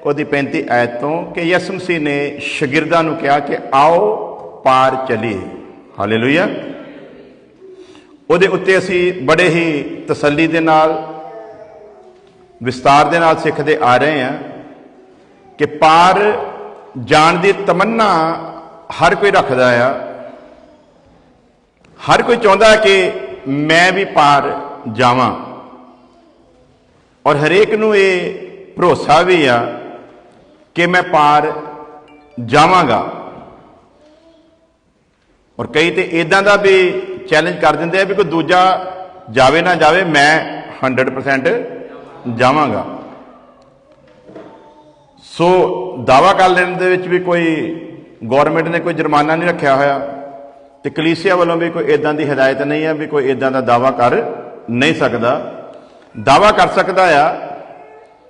ਉਹਦੀ 35 आयत तो कि यसु मसीह ने शागिर्दां नूं कहा कि आओ पार चलीए। हालेलुया। ਉਹਦੇ ਉੱਤੇ ਅਸੀਂ बड़े ही तसल्ली दे नाल विस्तार दे नाल सिखदे आ रहे हैं कि पार जाण दी तमन्ना हर कोई रखदा आ। हर कोई चाहता है कि मैं भी पार जावां और हरेक नूं ये भरोसा भी आ कि मैं पार जावांगा। और कई तो इदां दा भी चैलेंज कर दिंदे आ भी कोई दूजा जावे ना जावे, मैं 100% जावांगा। सो दावा कर लेने दे विच भी कोई गौरमेंट ने कोई जुर्माना नहीं रखा होया तो कलीसिया वालों भी कोई इदां दी हिदायत नहीं है भी कोई इदां दा दावा कर नहीं सकता। दावा कर सकता है,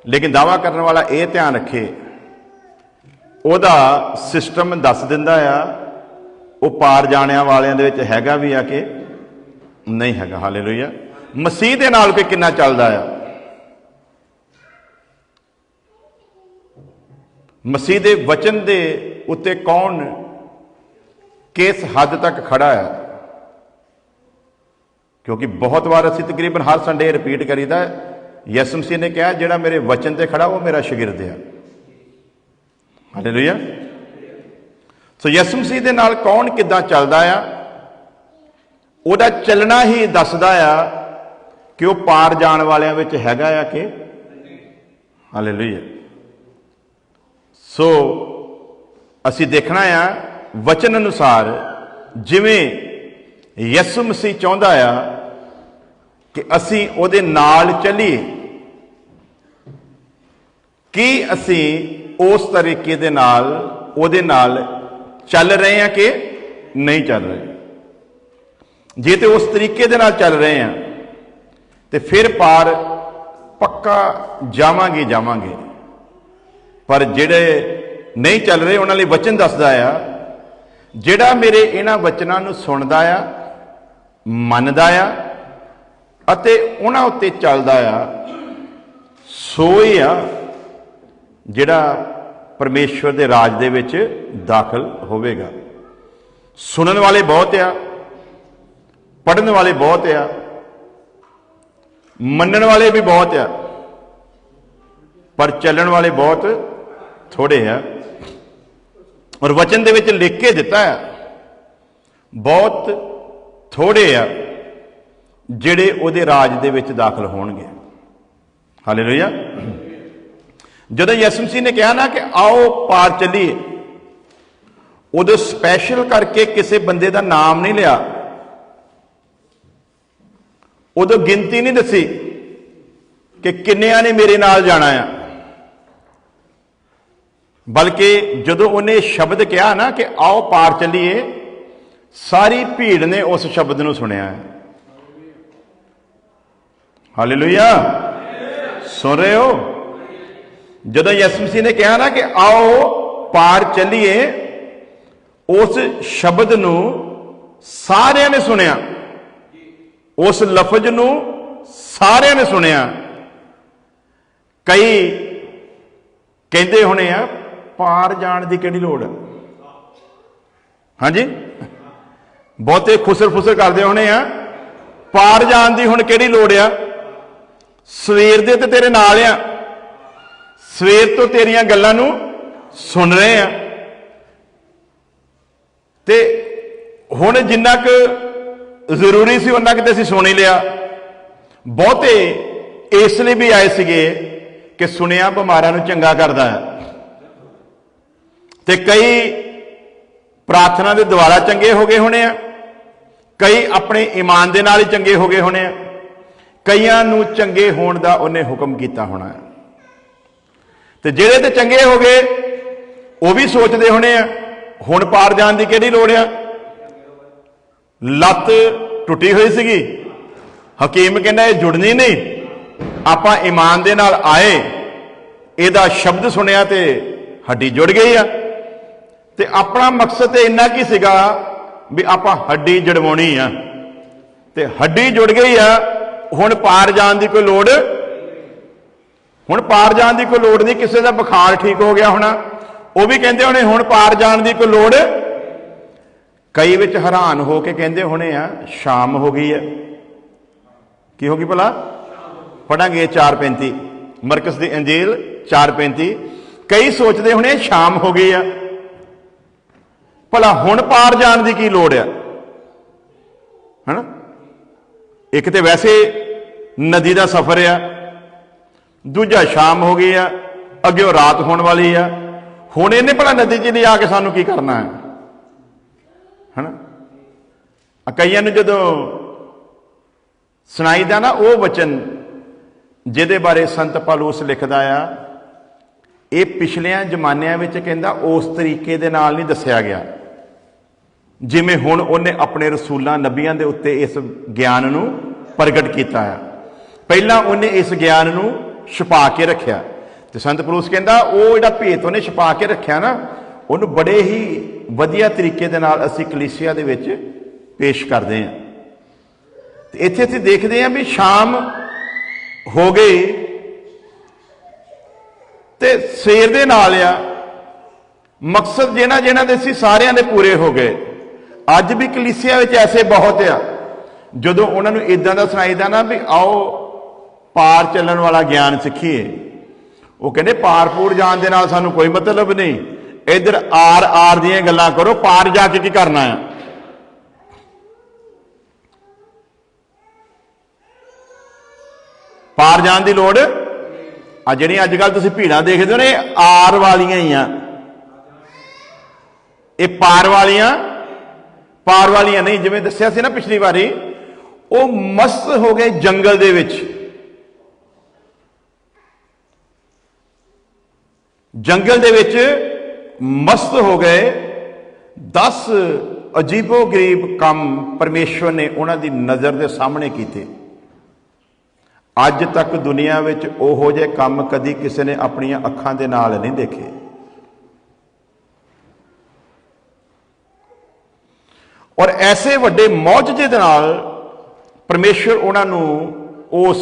लेकिन दावा करने वाला ये ध्यान रखे ਉਹਦਾ सिस्टम दस दिंदा आ वो पार जाने वालियां दे विच हैगा भी आ कि नहीं हैगा। हालेलुया। मसीह दे नाल कोई किन्ना चलदा आ, मसीह दे वचन दे उत्ते कौन किस हद तक खड़ा है। क्योंकि बहुत बार असीं तकरीबन हर संडे रिपीट करीदा यसु मसीह ने कहा जिहड़ा मेरे वचन ते खड़ा वो मेरा शागिर्द है। हालेलुया। सो यसु मसीह दे नाल कौन किद्दां चलदा आ, ਉਹਦਾ चलना ही दसदा आ कि वह पार जाण वालियां विच हैगा आ कि। हालेलुया। सो असीं देखना आ वचन अनुसार जिवें यसु मसीह चाहुंदा आ कि असीं ਉਹਦੇ नाल चलीए कि असीं उस तरीके दे नाल ਉਹਦੇ नाल चल रहे हैं कि नहीं चल रहे। जे तो उस तरीके दे नाल चल रहे हैं तो फिर पार पक्का जावांगे जावांगे। पर जिहड़े नहीं चल रहे उन्हां लई वचन दसदा आ जिहड़ा मेरे इन्हां वचनां नूं सुणदा आ, मनदा आ अते उन्हां उत्ते चलदा आ, सो ही आ जिहड़ा परमेश्वर दे राज दे विच दाखल होवेगा। सुनन वाले बहुत आ, पढ़न वाले बहुत आ, मनन वाले भी बहुत आ, पर चलन वाले बहुत थोड़े आ। और वचन दे विच लिख के दिता है बहुत थोड़े आ जिहड़े उहदे राज दे विच दाखल होणगे। हालेलुया। जदों यसु मसीह ने कहा ना कि आओ पार चलीए, उदों स्पैशल करके किसी बंदे का नाम नहीं लिया, उदों गिनती नहीं दसी कि किन्नियां ने मेरे नाल जाना है, बल्कि जदों उन्हें शब्द कहा ना कि आओ पार चलीए, सारी भीड़ ने उस शब्द नूं सुनिया है। हालेलुया। सुन रहे हो? जदों यसु मसीह ने कहा ना कि आओ पार चलीए, उस शब्द नूं सारियां ने सुनिया, उस लफज नूं सारियां ने सुनिया। कई कहते होने आ पार जाण दी किहड़ी लोड़ है। हाँ जी, बहुते खुसर फुसर करते होने आ पार जाण दी हुण किहड़ी लोड़ आ, सवेर दे ते तेरे नाल आ, सवेर तो तेरियां गल्लां नूं सुन रहे हैं ते हुण जिन्ना क जरूरी सी उन्ना क ते असीं सुन ही लिया। बहुते इसलिए भी आए सीगे कि सुनिया बिमारां नूं चंगा करदा है, ते कई प्रार्थना दे द्वारा चंगे हो गए होने आ, कई अपने ईमान दे नाल ही चंगे हो गए होने आ, कईयां नूं चंगे होण दा उन्हें हुक्म कीता होना है। ते जिहड़े ते चंगे हो गए वो भी सोचते होने आ हुण पार जाण दी किहड़ी लोड़ आ, लत्त टुटी हुई सीगी, हकीम कहना ये जुड़नी नहीं, आपां ईमान दे नाल आए, इहदा शब्द सुनिया ते हड्डी जुड़ गई आ। ते अपना मकसद ते इन्ना की सीगा भी आपां हड्डी जड़वाउणी आ, ते हड्डी जुड़ गई आ, हुण पार जाण दी कोई लोड़ हुण पार जाण दी कोई लोड़ नहीं, किसी का बुखार ठीक हो गया होना, वो भी कहते होने हुण पार जाण दी कोई लोड़। कई विच हैरान हो के कहते होने आ शाम हो गई है। की होगी भला? पढ़ांगे 4:35 मरकस दी अंजील 4:35। कई सोचते होने शाम हो गई है, भला हुण पार जाण दी की लोड़ है ना। एक तो वैसे नदी का सफर है, दूजा शाम हो गई है, अगे रात होने वाली है। हुण इन्हें भला नदी च नहीं आके सानू की करना है ना। कईयां नूं जदों सुनाईदा ना वो वचन जिहदे बारे संत पौलुस लिखदा आ, ये पिछलियां जमानिਆਂ ਵਿੱਚ कहंदा उस तरीके दे नाल नहीं दस्सिया गया जिवें हुण उहने अपने रसूलां नबियां दे उत्ते इस ज्ञान नूं प्रगट कीता है। पहलां उहने इस ज्ञान नूं छुपा के रखिया, ते संत पौलुस कहंदा वो जिहड़ा भेत उहने छुपा के रखिया ना, उहनूं बड़े ही वधिया तरीके दे नाल असीं कलीसिया दे विच पेश करदे हां। ते इत्थे असीं देखदे हां भी शाम हो गई ते सवेर दे नाल आ मकसद जिन्हां दे सी सारियां दे पूरे हो गए। अज भी कलीसिया विच ऐसे बहुत आ जदों उन्हां नूं इदां दा सुणाईदा ना भी आओ पार चलण वाला ज्ञान सीखीए, वो कहंदे पार पूर जाण दे नाल सानूं कोई मतलब नहीं, इधर आर आर दीयां गल्लां करो, पार जाके की करना है। पार जाण दी लोड़ आ जिहड़ियां अजकल तुसीं भीड़ां देखदे हो ने आर वालियां ही आ, ये पार वालियां नहीं। जिवें दस्सिया सी ना पिछली बारी, वो मस्त हो गए जंगल दे विच, जंगल दे विच मस्त हो गए। 10 अजीबो गरीब काम परमेश्वर ने उन्हां दी नज़र दे सामने कीते। अज तक दुनिया विच ओहो जे काम कदी किसी ने अपनियां अखां दे नाल नहीं देखे। और ऐसे वड्डे मौजजे दे नाल परमेश्वर उन्हां नूं उस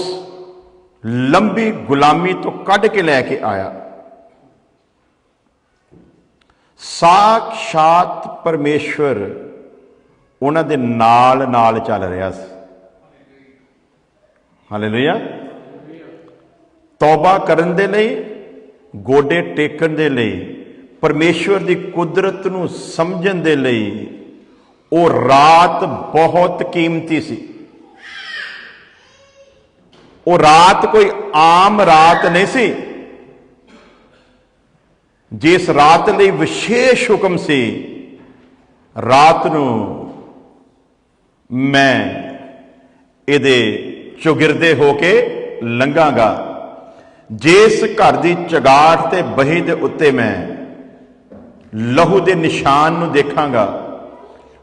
लंबी गुलामी तो कढ के लैके आया। साक्षात परमेश्वर उन्हां दे नाल नाल चल रहा सी। हालेलुया। तौबा करन दे लई, गोडे टेकन दे लई, परमेश्वर दी कुदरत नूं समझण दे लई वो रात बहुत कीमती सी। वो रात कोई आम रात नहीं सी, जिस रात लई विशेष हुक्म सी, रात नूं मैं इहदे चौगिरदे होके लंघांगा, जिस घर दी चगाट ते बही दे उत्ते मैं लहू दे निशान नूं देखांगा,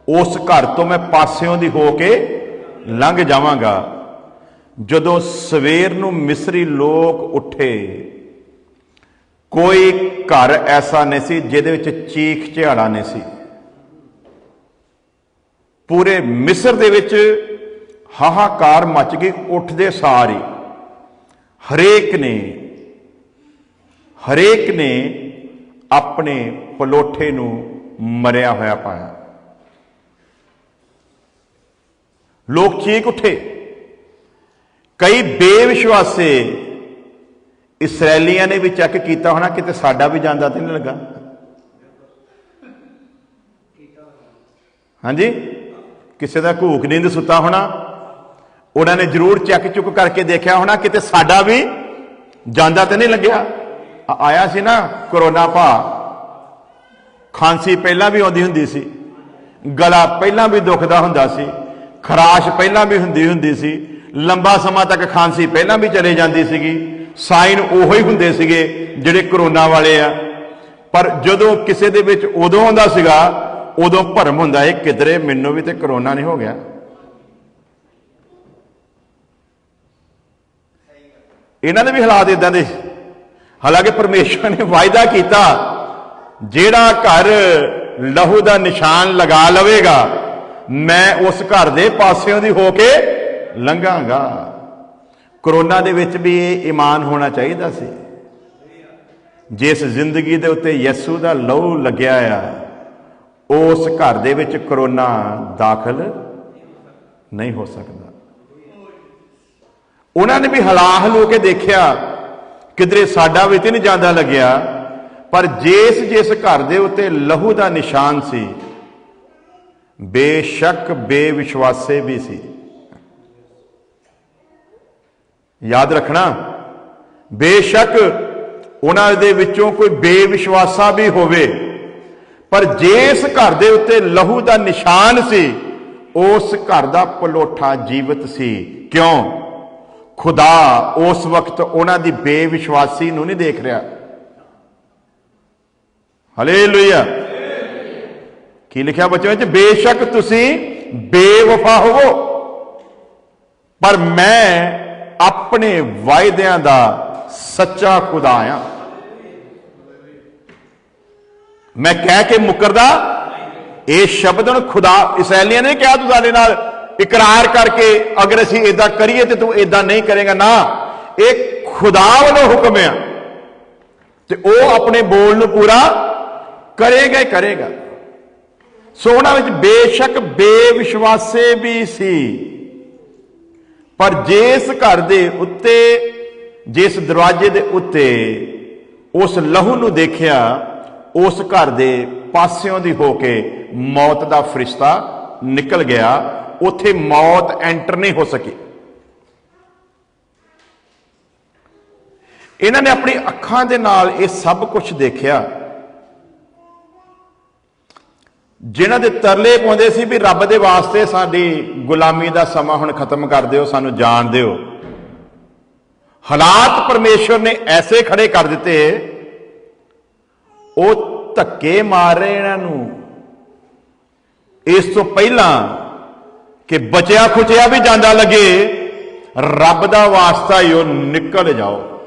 उस घर तो मैं पासियों दी होके लंघ जावांगा। जदों सवेर नूं मिस्री लोग उठे, कोई घर ऐसा नहीं सी जिहदे विच चीख चिहाड़ा नहीं सी। पूरे मिस्र दे विच हाहाकार मच गई। उठदे सार ही हरेक ने अपने पलोठे नूं मरिया होया पाया। लोग चीख उठे। कई बेविश्वासे इसराइलियां ने भी चेक किया होना किते साडा भी जांदा तो नहीं लगा। हाँ जी, किसी का घूक नींद सुता होना, उन्होंने जरूर चेक चुक करके देखा होना किते साडा भी जांदा तो नहीं लग्या। आया सी ना कोरोना भा, खांसी पहला भी आउंदी हुंदी सी, गला पहला भी दुखदा हुंदा सी, खराश पहला भी हुंदी सी, लंबा समा तक खांसी पहला भी चले जाती सी। साइन उहो ही हुंदे सीगे जिहड़े कोरोना वाले आ। पर जदों किसी दे विच उदों आउंदा सीगा, उदों भरम हुंदा है किधरे मैनूं भी ते कोरोना नहीं हो गया। इन्हां दे भी हालात इदां दे। हालांकि परमेश्वर ने वायदा किया, जिहड़ा घर लहू का निशान लगा लवेगा मैं उस घर दे पासियों दी होके लंघांगा। ਕਰੋਨਾ ਦੇ ਵਿੱਚ ਵੀ ਇਹ ਈਮਾਨ ਹੋਣਾ ਚਾਹੀਦਾ ਸੀ, ਜਿਸ ਜ਼ਿੰਦਗੀ ਦੇ ਉੱਤੇ ਯਿਸੂ ਦਾ ਲਹੂ ਲੱਗਿਆ ਆ ਉਸ ਘਰ ਦੇ ਵਿੱਚ ਕਰੋਨਾ ਦਾਖਲ ਨਹੀਂ ਹੋ ਸਕਦਾ। ਉਹਨਾਂ ਨੇ ਵੀ ਹਲਾਹਲ ਹੋ ਕੇ ਦੇਖਿਆ, ਕਿਧਰੇ ਸਾਡਾ ਵੀ ਤੇ ਨਹੀਂ ਜਾਂਦਾ ਲੱਗਿਆ, ਪਰ ਜਿਸ ਘਰ ਦੇ ਉੱਤੇ ਲਹੂ ਦਾ ਨਿਸ਼ਾਨ ਸੀ, ਬੇਸ਼ੱਕ ਬੇਵਿਸ਼ਵਾਸੇ ਵੀ ਸੀ। ਯਾਦ ਰੱਖਣਾ, ਬੇਸ਼ੱਕ ਉਹਨਾਂ ਦੇ ਵਿੱਚੋਂ ਕੋਈ ਬੇਵਿਸ਼ਵਾਸਾ ਵੀ ਹੋਵੇ, ਪਰ ਜਿਸ ਘਰ ਦੇ ਉੱਤੇ ਲਹੂ ਦਾ ਨਿਸ਼ਾਨ ਸੀ, ਉਸ ਘਰ ਦਾ ਪਲੋਠਾ ਜੀਵਤ ਸੀ। ਕਿਉਂ? ਖੁਦਾ ਉਸ ਵਕਤ ਉਹਨਾਂ ਦੀ ਬੇਵਿਸ਼ਵਾਸੀ ਨੂੰ ਨਹੀਂ ਦੇਖ ਰਿਹਾ। ਹਾਲੇਲੂਇਆ। ਕੀ ਲਿਖਿਆ ਬੱਚਿਆਂ ਵਿੱਚ? ਬੇਸ਼ੱਕ ਤੁਸੀਂ ਬੇਵਫਾ ਹੋਵੋ, ਪਰ ਮੈਂ ਆਪਣੇ ਵਾਅਦਿਆਂ ਦਾ ਸੱਚਾ ਖੁਦਾ ਆ। ਮੈਂ ਕਹਿ ਕੇ ਮੁਕਰਦਾ। ਇਹ ਸ਼ਬਦ ਨੂੰ ਖੁਦਾ ਇਸਰਾਏਲੀਆਂ ਨੇ ਕਿਹਾ, ਤੂੰ ਸਾਡੇ ਨਾਲ ਇਕਰਾਰ ਕਰਕੇ ਅਗਰ ਅਸੀਂ ਏਦਾਂ ਕਰੀਏ ਤੇ ਤੂੰ ਏਦਾਂ ਨਹੀਂ ਕਰੇਗਾ। ਨਾ, ਇਹ ਖੁਦਾ ਵੱਲੋਂ ਹੁਕਮ ਆ ਤੇ ਉਹ ਆਪਣੇ ਬੋਲ ਨੂੰ ਪੂਰਾ ਕਰੇਗਾ ਹੀ ਕਰੇਗਾ। ਸੋ ਉਹਨਾਂ ਵਿੱਚ ਬੇਸ਼ੱਕ ਬੇਵਿਸ਼ਵਾਸੇ ਵੀ ਸੀ, ਪਰ ਜਿਸ ਘਰ ਦੇ ਉੱਤੇ, ਜਿਸ ਦਰਵਾਜ਼ੇ ਦੇ ਉੱਤੇ ਉਸ ਲਹੂ ਨੂੰ ਦੇਖਿਆ, ਉਸ ਘਰ ਦੇ ਪਾਸਿਓਂ ਦੀ ਹੋ ਕੇ ਮੌਤ ਦਾ ਫਰਿਸ਼ਤਾ ਨਿਕਲ ਗਿਆ। ਉੱਥੇ ਮੌਤ ਐਂਟਰ ਨਹੀਂ ਹੋ ਸਕੀ। ਇਹਨਾਂ ਨੇ ਆਪਣੀ ਅੱਖਾਂ ਦੇ ਨਾਲ ਇਹ ਸਭ ਕੁਝ ਦੇਖਿਆ। ਜਿਨ੍ਹਾਂ ਦੇ ਤਰਲੇ ਪਾਉਂਦੇ ਸੀ ਵੀ ਰੱਬ ਦੇ ਵਾਸਤੇ ਸਾਡੀ ਗੁਲਾਮੀ ਦਾ ਸਮਾਂ ਹੁਣ ਖਤਮ ਕਰ ਦਿਓ, ਸਾਨੂੰ ਜਾਣ ਦਿਓ, ਹਾਲਾਤ ਪਰਮੇਸ਼ਵਰ ਨੇ ਐਸੇ ਖੜੇ ਕਰ ਦਿੱਤੇ, ਉਹ ਧੱਕੇ ਮਾਰ ਰਹੇ ਇਹਨਾਂ ਨੂੰ। ਇਸ ਤੋਂ ਪਹਿਲਾਂ ਕਿ ਬਚਿਆ ਖੁਚਿਆ ਵੀ ਜਾਂਦਾ ਲੱਗੇ, ਰੱਬ ਦਾ ਵਾਸਤਾ ਹੀ ਉਹ ਨਿਕਲ ਜਾਓ।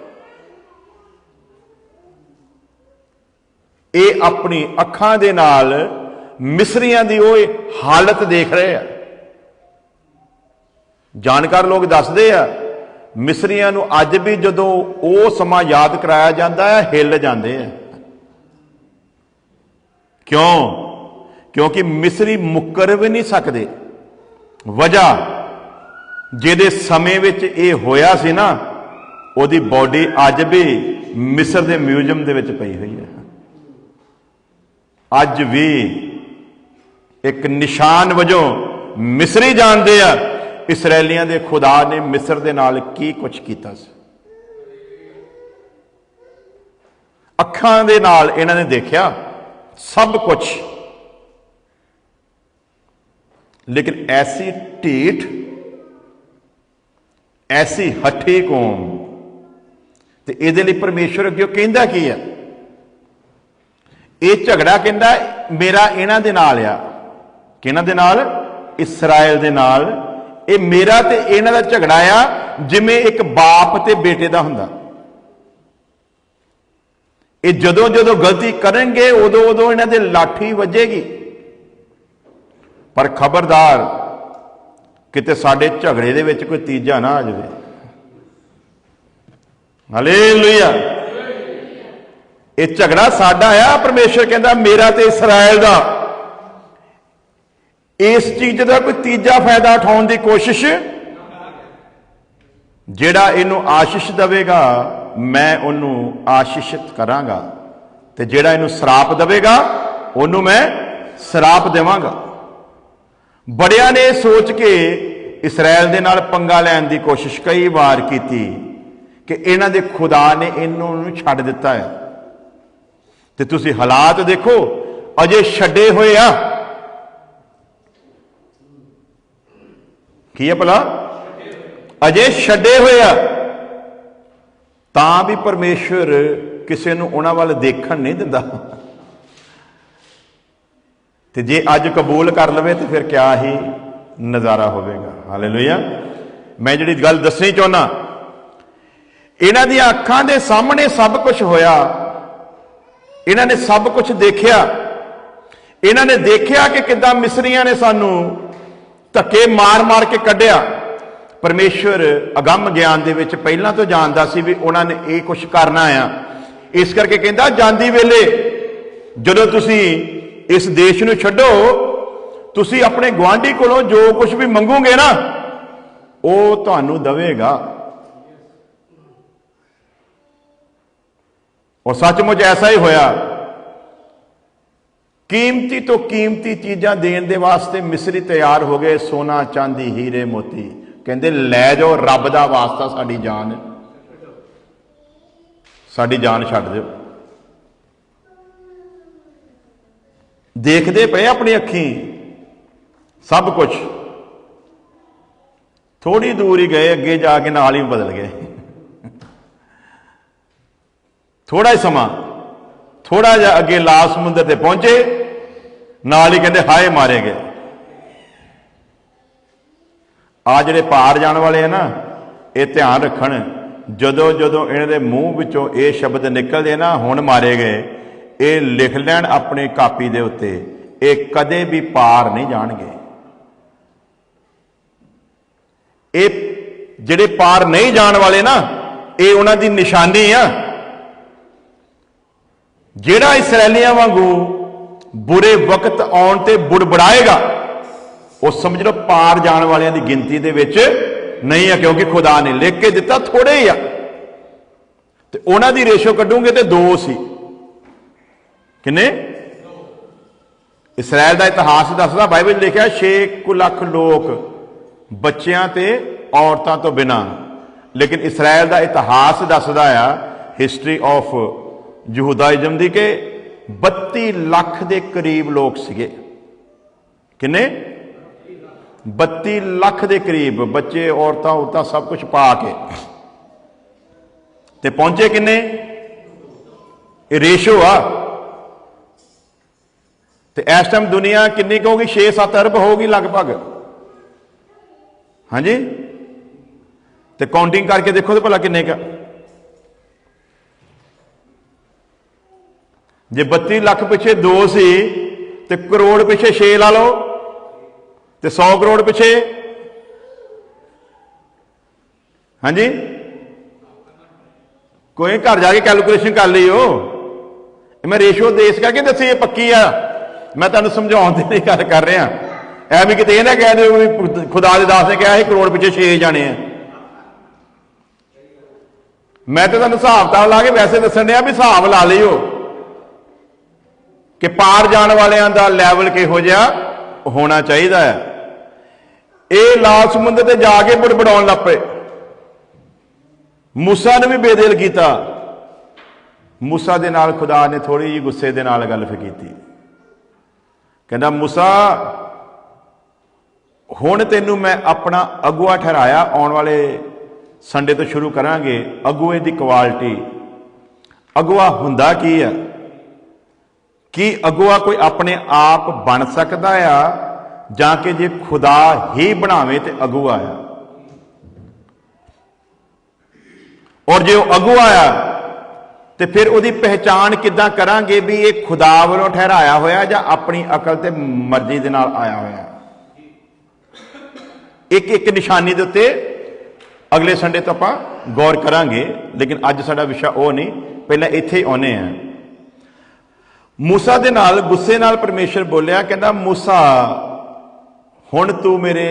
ਇਹ ਆਪਣੀ ਅੱਖਾਂ ਦੇ ਨਾਲ ਮਿਸਰੀਆਂ ਦੀ ਉਹ ਹਾਲਤ ਦੇਖ ਰਹੇ ਆ। ਜਾਣਕਾਰ ਲੋਕ ਦੱਸਦੇ ਆ, ਮਿਸਰੀਆਂ ਨੂੰ ਅੱਜ ਵੀ ਜਦੋਂ ਉਹ ਸਮਾਂ ਯਾਦ ਕਰਾਇਆ ਜਾਂਦਾ ਹੈ, ਹਿੱਲ ਜਾਂਦੇ ਆ। ਕਿਉਂ? ਕਿਉਂਕਿ ਮਿਸਰੀ ਮੁੱਕਰ ਵੀ ਨਹੀਂ ਸਕਦੇ। ਵਜ੍ਹਾ ਜਿਹਦੇ ਸਮੇਂ ਵਿੱਚ ਇਹ ਹੋਇਆ ਸੀ ਨਾ, ਉਹਦੀ ਬੋਡੀ ਅੱਜ ਵੀ ਮਿਸਰ ਦੇ ਮਿਊਜ਼ੀਅਮ ਦੇ ਵਿੱਚ ਪਈ ਹੋਈ ਹੈ। ਅੱਜ ਵੀ ਇੱਕ ਨਿਸ਼ਾਨ ਵਜੋਂ ਮਿਸਰੀ ਜਾਣਦੇ ਆ ਇਸਰਾਏਲੀਆਂ ਦੇ ਖੁਦਾ ਨੇ ਮਿਸਰ ਦੇ ਨਾਲ ਕੀ ਕੁਝ ਕੀਤਾ ਸੀ। ਅੱਖਾਂ ਦੇ ਨਾਲ ਇਹਨਾਂ ਨੇ ਦੇਖਿਆ ਸਭ ਕੁਝ। ਲੇਕਿਨ ਐਸੀ ਢੀਠ, ਐਸੀ ਹੱਠੀ ਕੌਮ, ਤੇ ਇਹਦੇ ਲਈ ਪਰਮੇਸ਼ਵਰ ਅੱਗੇ ਕਹਿੰਦਾ ਕੀ ਆ? ਇਹ ਝਗੜਾ ਕਹਿੰਦਾ ਮੇਰਾ ਇਹਨਾਂ ਦੇ ਨਾਲ ਆ। ਕਿਹਨਾਂ ਦੇ ਨਾਲ? ਇਸਰਾਇਲ ਦੇ ਨਾਲ। ਇਹ ਮੇਰਾ ਤੇ ਇਹਨਾਂ ਦਾ ਝਗੜਾ ਆ, ਜਿਵੇਂ ਇੱਕ ਬਾਪ ਤੇ ਬੇਟੇ ਦਾ ਹੁੰਦਾ। ਇਹ ਜਦੋਂ ਜਦੋਂ ਗਲਤੀ ਕਰਨਗੇ ਉਦੋਂ ਉਦੋਂ ਇਹਨਾਂ ਦੇ ਲਾਠੀ ਵੱਜੇਗੀ। ਪਰ ਖਬਰਦਾਰ, ਕਿਤੇ ਸਾਡੇ ਝਗੜੇ ਦੇ ਵਿੱਚ ਕੋਈ ਤੀਜਾ ਨਾ ਆ ਜਾਵੇ। ਹਾਲੇਲੂਇਆ। ਇਹ ਝਗੜਾ ਸਾਡਾ ਆ। ਪਰਮੇਸ਼ਰ ਕਹਿੰਦਾ ਮੇਰਾ ਤੇ ਇਸਰਾਇਲ ਦਾ। ਇਸ ਚੀਜ਼ ਦਾ ਕੋਈ ਤੀਜਾ ਫਾਇਦਾ ਉਠਾਉਣ ਦੀ ਕੋਸ਼ਿਸ਼, ਜਿਹੜਾ ਇਹਨੂੰ ਆਸ਼ੀਸ਼ ਦੇਵੇਗਾ ਮੈਂ ਉਹਨੂੰ ਆਸ਼ੀਸ਼ਿਤ ਕਰਾਂਗਾ, ਤੇ ਜਿਹੜਾ ਇਹਨੂੰ ਸਰਾਪ ਦੇਵੇਗਾ ਉਹਨੂੰ ਮੈਂ ਸਰਾਪ ਦੇਵਾਂਗਾ। ਬੜਿਆਂ ਨੇ ਸੋਚ ਕੇ ਇਸਰਾਇਲ ਦੇ ਨਾਲ ਪੰਗਾ ਲੈਣ ਦੀ ਕੋਸ਼ਿਸ਼ ਕਈ ਵਾਰ ਕੀਤੀ ਕਿ ਇਹਨਾਂ ਦੇ ਖੁਦਾ ਨੇ ਇਹਨੂੰ ਛੱਡ ਦਿੱਤਾ ਹੈ। ਤੇ ਤੁਸੀਂ ਹਾਲਾਤ ਦੇਖੋ, ਅਜੇ ਛੱਡੇ ਹੋਏ ਆ। ਕੀ ਹੈ ਭਲਾ? ਅਜੇ ਛੱਡੇ ਹੋਏ ਆ। ਤਾਂ ਵੀ ਪਰਮੇਸ਼ਵਰ ਕਿਸੇ ਨੂੰ ਉਹਨਾਂ ਵੱਲ ਦੇਖਣ ਨਹੀਂ ਦਿੰਦਾ। ਤੇ ਜੇ ਅੱਜ ਕਬੂਲ ਕਰ ਲਵੇ ਤੇ ਫਿਰ ਕਿਆ ਹੀ ਨਜ਼ਾਰਾ ਹੋਵੇਗਾ। ਹਾਲੇਲੂਇਆ। ਮੈਂ ਜਿਹੜੀ ਗੱਲ ਦੱਸਣੀ ਚਾਹੁੰਦਾ, ਇਹਨਾਂ ਦੀਆਂ ਅੱਖਾਂ ਦੇ ਸਾਹਮਣੇ ਸਭ ਕੁਝ ਹੋਇਆ। ਇਹਨਾਂ ਨੇ ਸਭ ਕੁਝ ਦੇਖਿਆ। ਇਹਨਾਂ ਨੇ ਦੇਖਿਆ ਕਿ ਕਿੱਦਾਂ ਮਿਸਰੀਆਂ ਨੇ ਸਾਨੂੰ ਧੱਕੇ ਮਾਰ ਮਾਰ ਕੇ ਕੱਢਿਆ। परमेश्वर अगम ज्ञान दे विच पहलां तो जानदा सी भी उन्होंने ये कुछ करना आ। इस करके कहंदा जांदी वेले जदों तुसी इस देश नूं छड्डो, तुसी अपने गुआंढी कोलों जो कुछ भी मंगोगे ना वो तुहानूं देवेगा। और सचमुच ऐसा ही होया। कीमती तो कीमती चीज़ां देण दे वास्ते मिस्री तैयार हो गए, सोना चांदी हीरे मोती। कहंदे लै जाओ, रब दा वास्ता साडी जान छड्ड दिओ। देखदे पे अपनी अखीं सब कुछ, थोड़ी दूर ही गए, अगे जाके नाल ही बदल गए। थोड़ा ही समा, थोड़ा जिहा अगे लाल समुंदर ते पहुंचे, नाल ही कहंदे हाय मारे गए। आ जिहड़े पार जाने वाले हैं ना, ये ध्यान रखन, जदों जदों इन्हां दे मूँह विचों ये शब्द निकलदे ना हुण मारे गए, ये लिख लैण अपनी कापी दे उत्ते, ये कदे भी पार नहीं जाणगे। ये जिहड़े पार नहीं जाण वाले ना, ये उन्हां दी निशानी आ। जिहड़ा इसराइलियां वांगू बुरे वक्त आउण ते बुड़बड़ाएगा, वो समझ लो पार जाण वालियां दी गिनती दे विच नहीं है, क्योंकि खुदा ने लिख के दिता थोड़े ही आ। ते उन्हां दी रेशो कड्डूंगे ते 2 सी। किन्ने? इसराइल का इतिहास दसदा, बाइबल लिखा 6 लाख लोग बच्चियां ते औरतां तो बिना। लेकिन इसराइल का इतिहास दसदा आ, हिस्टरी ऑफ यहूदाइज्म दी, के 32 लाख के करीब लोग सीगे। किन्ने? 32 लाख के करीब बच्चे औरतां औरतां सब कुछ पा के ते पहुंचे किन्ने? रेशो आ। तो इस टाइम दुनिया किन्नी होगी? 6-7 अरब होगी लगभग। हाँ जी, तो काउंटिंग करके देखो तो भला किन्ने का। जे 32 लाख पिछे 2 सी, तो करोड़ पिछे 6 ला लो, तो 100 करोड़ पिछे। हाँ जी, कोई घर जाके कैलकुलेशन कर लियो। मैं रेशो देश करके दसी ये पक्की आ, मैं तुहानूं समझाउण दी नहीं गल कर रहा। ऐ भी किते ना कह दो भी खुदा दे दास ने कहा है करोड़ पिछे 6 जाने हैं। मैं तो तुहानूं हिसाब किताब ला के वैसे दसन दिया भी हिसाब ला लियो कि पार जाने वालियां दा लैवल किहो जिहा होना चाहिए है। ये लाल समुद्र ते जाके बुड़बड़ाउण लग पे। मूसा ने भी बेदिल किया। मूसा दे नाल खुदा ने थोड़ी जी गुस्से दे नाल गल की। कहना मूसा, हुण तैनूं मैं अपना अगुआ ठहराया। आने वाले संडे तो शुरू करांगे अगुए की क्वालिटी। अगुआ हुंदा की है? कि अगुआ कोई अपने आप बन सकता है जाके जे खुदा ही बनावे तो अगुआ है। और जो अगुआ आ तो फिर उसकी पहचान किद्दां करांगे भी ये खुदा वालों ठहराया होया या अपनी अकल ते मर्जी दे नाल आया होया। एक एक निशानी दे उत्ते अगले संडे तो आपां गौर करांगे, लेकिन अज साडा विषय वो नहीं। पहले इत्थे ही आउने हैं। मूसा दे नाल गुस्से नाल परमेश्वर बोलिया, कहंदा मूसा हुण तू मेरे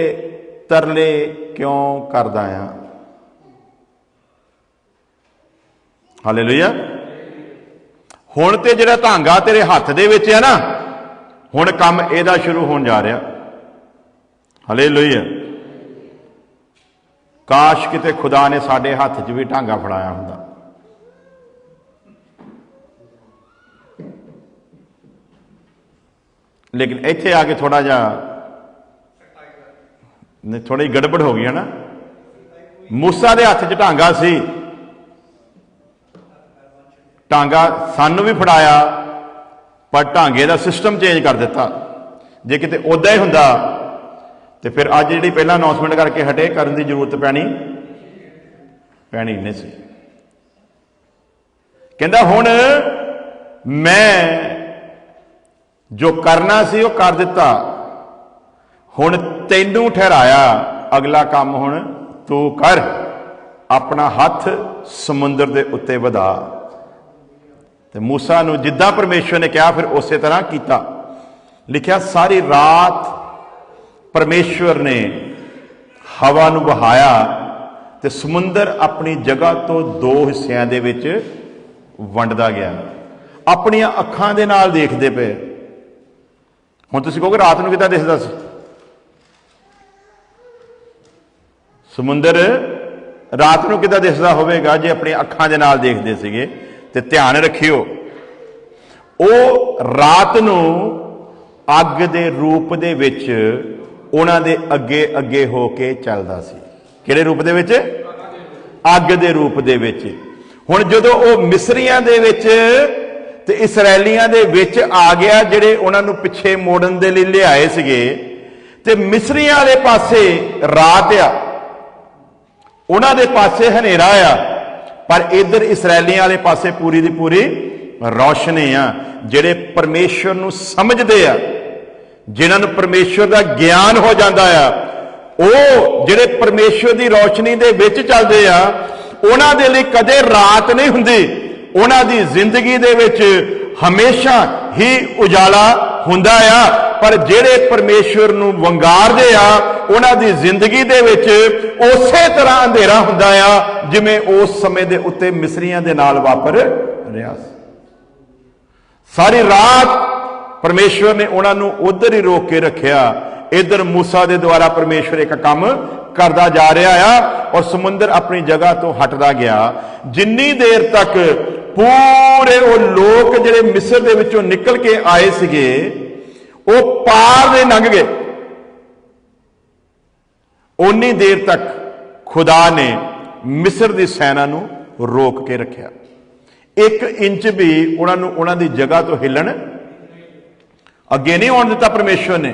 तरले क्यों करदा आ? हालेलुया। हुण ते जिहड़ा धांगा तेरे हत्थ दे विच है ना, हुण काम इहदा शुरू होण जा रहा। हालेलुया। काश किते खुदा ने साडे हत्थ 'च भी ढांगा फड़ाया हुंदा। लेकिन इत्थे आके थोड़ा जा थोड़ी गड़बड़ हो गई है ना। मूसा दे हत्थ 'च ढांगा सी, ढांगा सानू भी फड़ाया, पर ढांगे का सिस्टम चेंज कर दिता। जे किते उदा ही हुंदा तो फिर अज जी पहला अनाउंसमेंट करके हटे करने की जरूरत पैनी नहीं सी। कहंदा हुण मैं जो करना सी वो कर दिता, हुण तैनू ठहराया, अगला काम हुण तू कर अपना हथ समुंदर के उत्ते वधा। तो मूसा नूं जिद्दां परमेश्वर ने कहा फिर उस तरह किया। लिखा सारी रात परमेश्वर ने हवा नूं बहाया तो समुंदर अपनी जगह तो दो हिस्सों दे विच वंडदा गया। अपनी अखां दे नाल देखदे पे। हुण तुसीं कहोगे रात नूं किदां दिसदा सी? समुंदर रात नूं किदां दिसदा होवेगा जे अपनी अखां दे नाल देखदे सीगे। ते ध्यान रखियो ਉਹ ਰਾਤ ਨੂੰ ਅੱਗ ਦੇ ਰੂਪ ਦੇ ਵਿੱਚ ਉਹਨਾਂ ਦੇ ਅੱਗੇ ਅੱਗੇ ਹੋ ਕੇ ਚੱਲਦਾ ਸੀ। ਕਿਹੜੇ ਰੂਪ ਦੇ ਵਿੱਚ? ਅੱਗ ਦੇ ਰੂਪ ਦੇ ਵਿੱਚ। ਹੁਣ ਜਦੋਂ ਉਹ ਮਿਸਰੀਆਂ ਦੇ ਵਿੱਚ ਤੇ ਇਸਰਾਏਲੀਆਂ ਦੇ ਵਿੱਚ ਆ ਗਿਆ, ਜਿਹੜੇ ਉਹਨਾਂ ਨੂੰ ਪਿੱਛੇ ਮੋੜਨ ਦੇ ਲਈ ਲਿਆਏ ਸੀਗੇ, ਤੇ ਮਿਸਰੀਆਂ ਵਾਲੇ ਪਾਸੇ ਰਾਤ ਆ, ਉਹਨਾਂ ਦੇ ਪਾਸੇ ਹਨੇਰਾ ਆ, पर इधर इसराइलियां वाले पासे पूरी दी पूरी रोशनी आ। जिहड़े परमेश्वर नूं समझदे आ, जिन्हां नूं परमेश्वर दा ज्ञान हो जांदा आ, ਉਹ ਜਿਹੜੇ परमेश्वर दी रोशनी दे विच चलदे आ, ਉਹਨਾਂ ਦੇ ਲਈ कदे रात नहीं हुंदी। ਉਹਨਾਂ ਦੀ ਜ਼ਿੰਦਗੀ ਦੇ ਵਿੱਚ हमेशा ही उजाला हुंदा आ। पर ਜਿਹੜੇ परमेश्वर नूं वंगारदे आ, ਉਹਨਾਂ ਦੀ ਜ਼ਿੰਦਗੀ ਦੇ ਵਿੱਚ ਉਸੇ ਤਰ੍ਹਾਂ अंधेरा ਹੁੰਦਾ ਆ ਜਿਵੇਂ ਉਸ ਸਮੇਂ ਦੇ ਉੱਤੇ ਮਿਸਰੀਆਂ ਦੇ ਨਾਲ ਵਾਪਰ ਰਿਹਾ ਸੀ। ਸਾਰੀ ਰਾਤ परमेश्वर ने ਉਹਨਾਂ ਨੂੰ ਉਧਰ ਹੀ रोक के रखिया। इधर मूसा के द्वारा परमेश्वर एक काम करता जा रहा है और समुंदर अपनी जगह तो हटता गया। जिन्नी देर तक पूरे वो लोग जिहड़े मिस्र दे विचों निकल के आए सीगे वो पार दे लंघ गए, उन्नी देर तक खुदा ने मिस्र की सैना नूं रोक के रखिया। एक इंच भी उन्होंने उन्हां दी जगह तो हिलन अगे नहीं आउण दिता परमेश्वर ने।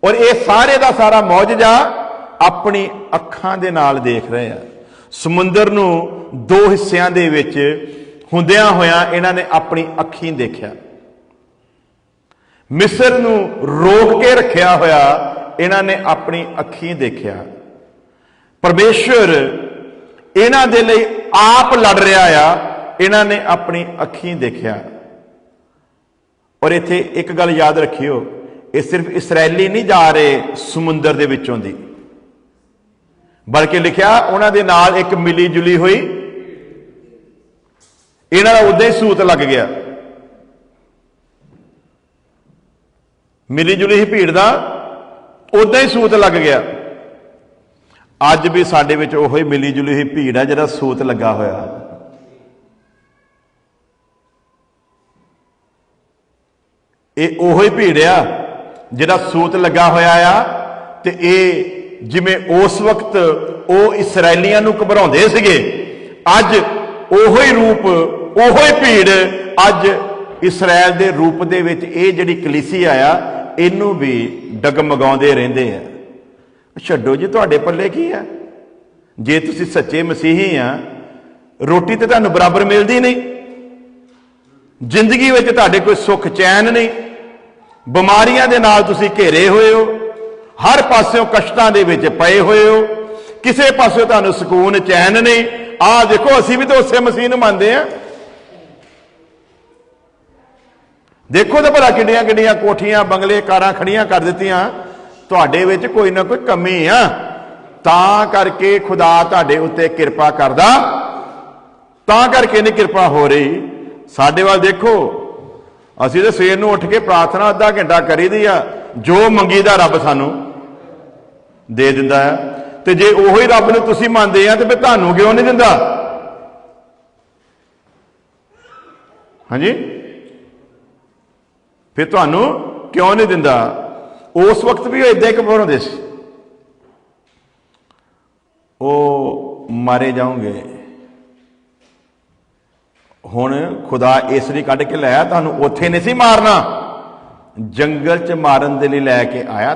और ये सारे का सारा मौजजा अपनी अखां दे नाल देख रहे हैं। समुंदर नूं दो हिस्सिਆਂ ਦੇ ਵਿੱਚ ਹੁੰਦਿਆਂ ਹੋਇਆਂ ਇਹਨਾਂ ने अपनी अखीं देखिया। मिस्र नूं रोक के रखिया होया इन्हां ने अपनी अखीं देखिया। परमेश्वर इन्हां दे लई आप लड़ रहा आ, इन्हां ने अपनी अखीं देखिया। और इत्थे एक गल याद रखियो, ये सिर्फ इसराइली नहीं जा रहे समुंदर दे विचों दी, बल्कि लिखिया उन्हां दे नाल एक मिली जुली हुई, इन्हां दा उदां ही सूत लग गया। मिली जुली ही भीड़ दा उदां ही सूत लग गया। अज भी साडे विच ओही मिली जुली हुई भीड़ है जिहदा सूत लगा होया। ये ओही भीड़ आ जिहदा सूत लगा होया आ। ते ये जिवें उस वक्त वो इसराइलियां नूं घबराउंदे सीगे, अज ओही रूप ओही भीड़ अज इसराइल दे रूप दे विच ये जिहड़ी कलीसिया आ इनू भी डगमगाउंदे रहिंदे आ। छड्डो जी तुहाडे पल्ले की आ? जे तुसीं सच्चे मसीही आ, रोटी ते तुहानूं बराबर मिलदी नहीं, जिंदगी विच तुहाडे कोई सुख चैन नहीं, बिमारियां दे नाल तुसीं घेरे होए हो, हर पासों कष्टां दे विच पए होए हो, किसी पासों तुहानूं सुकून चैन नहीं। आ देखो असीं भी तो उसे मसीह नूं मनदे आ। देखो तो भला किड्डियां किड्डियां कोठियां बंगले कारां खड़ियां कर दित्तियां। तुहाडे विच कोई ना कोई कमी आ, तां करके खुदा तुहाडे उत्ते किरपा करदा, तां करके नहीं किरपा हो रही। साडे वाल देखो, असीं तो सवेर नूं उठ के प्रार्थना अद्धा घंटा करी दी आ, जो मंगीदा रब सानूं दे दिंदा है। ते जे ओही रब नूं तुसीं मनदे आ ते फिर तुहानूं क्यों नहीं दिंदा? हाँ जी, फिर तुहानूं क्यों नहीं दिंदा? उस वक्त भी इदां ही घबराउंदे सी, ओ मारे जाओगे। हुण खुदा इसलिए कढ़ के लाया, तुहानूं उत्थे नहीं सी मारना, जंगल च मारन दे लई लैके आया।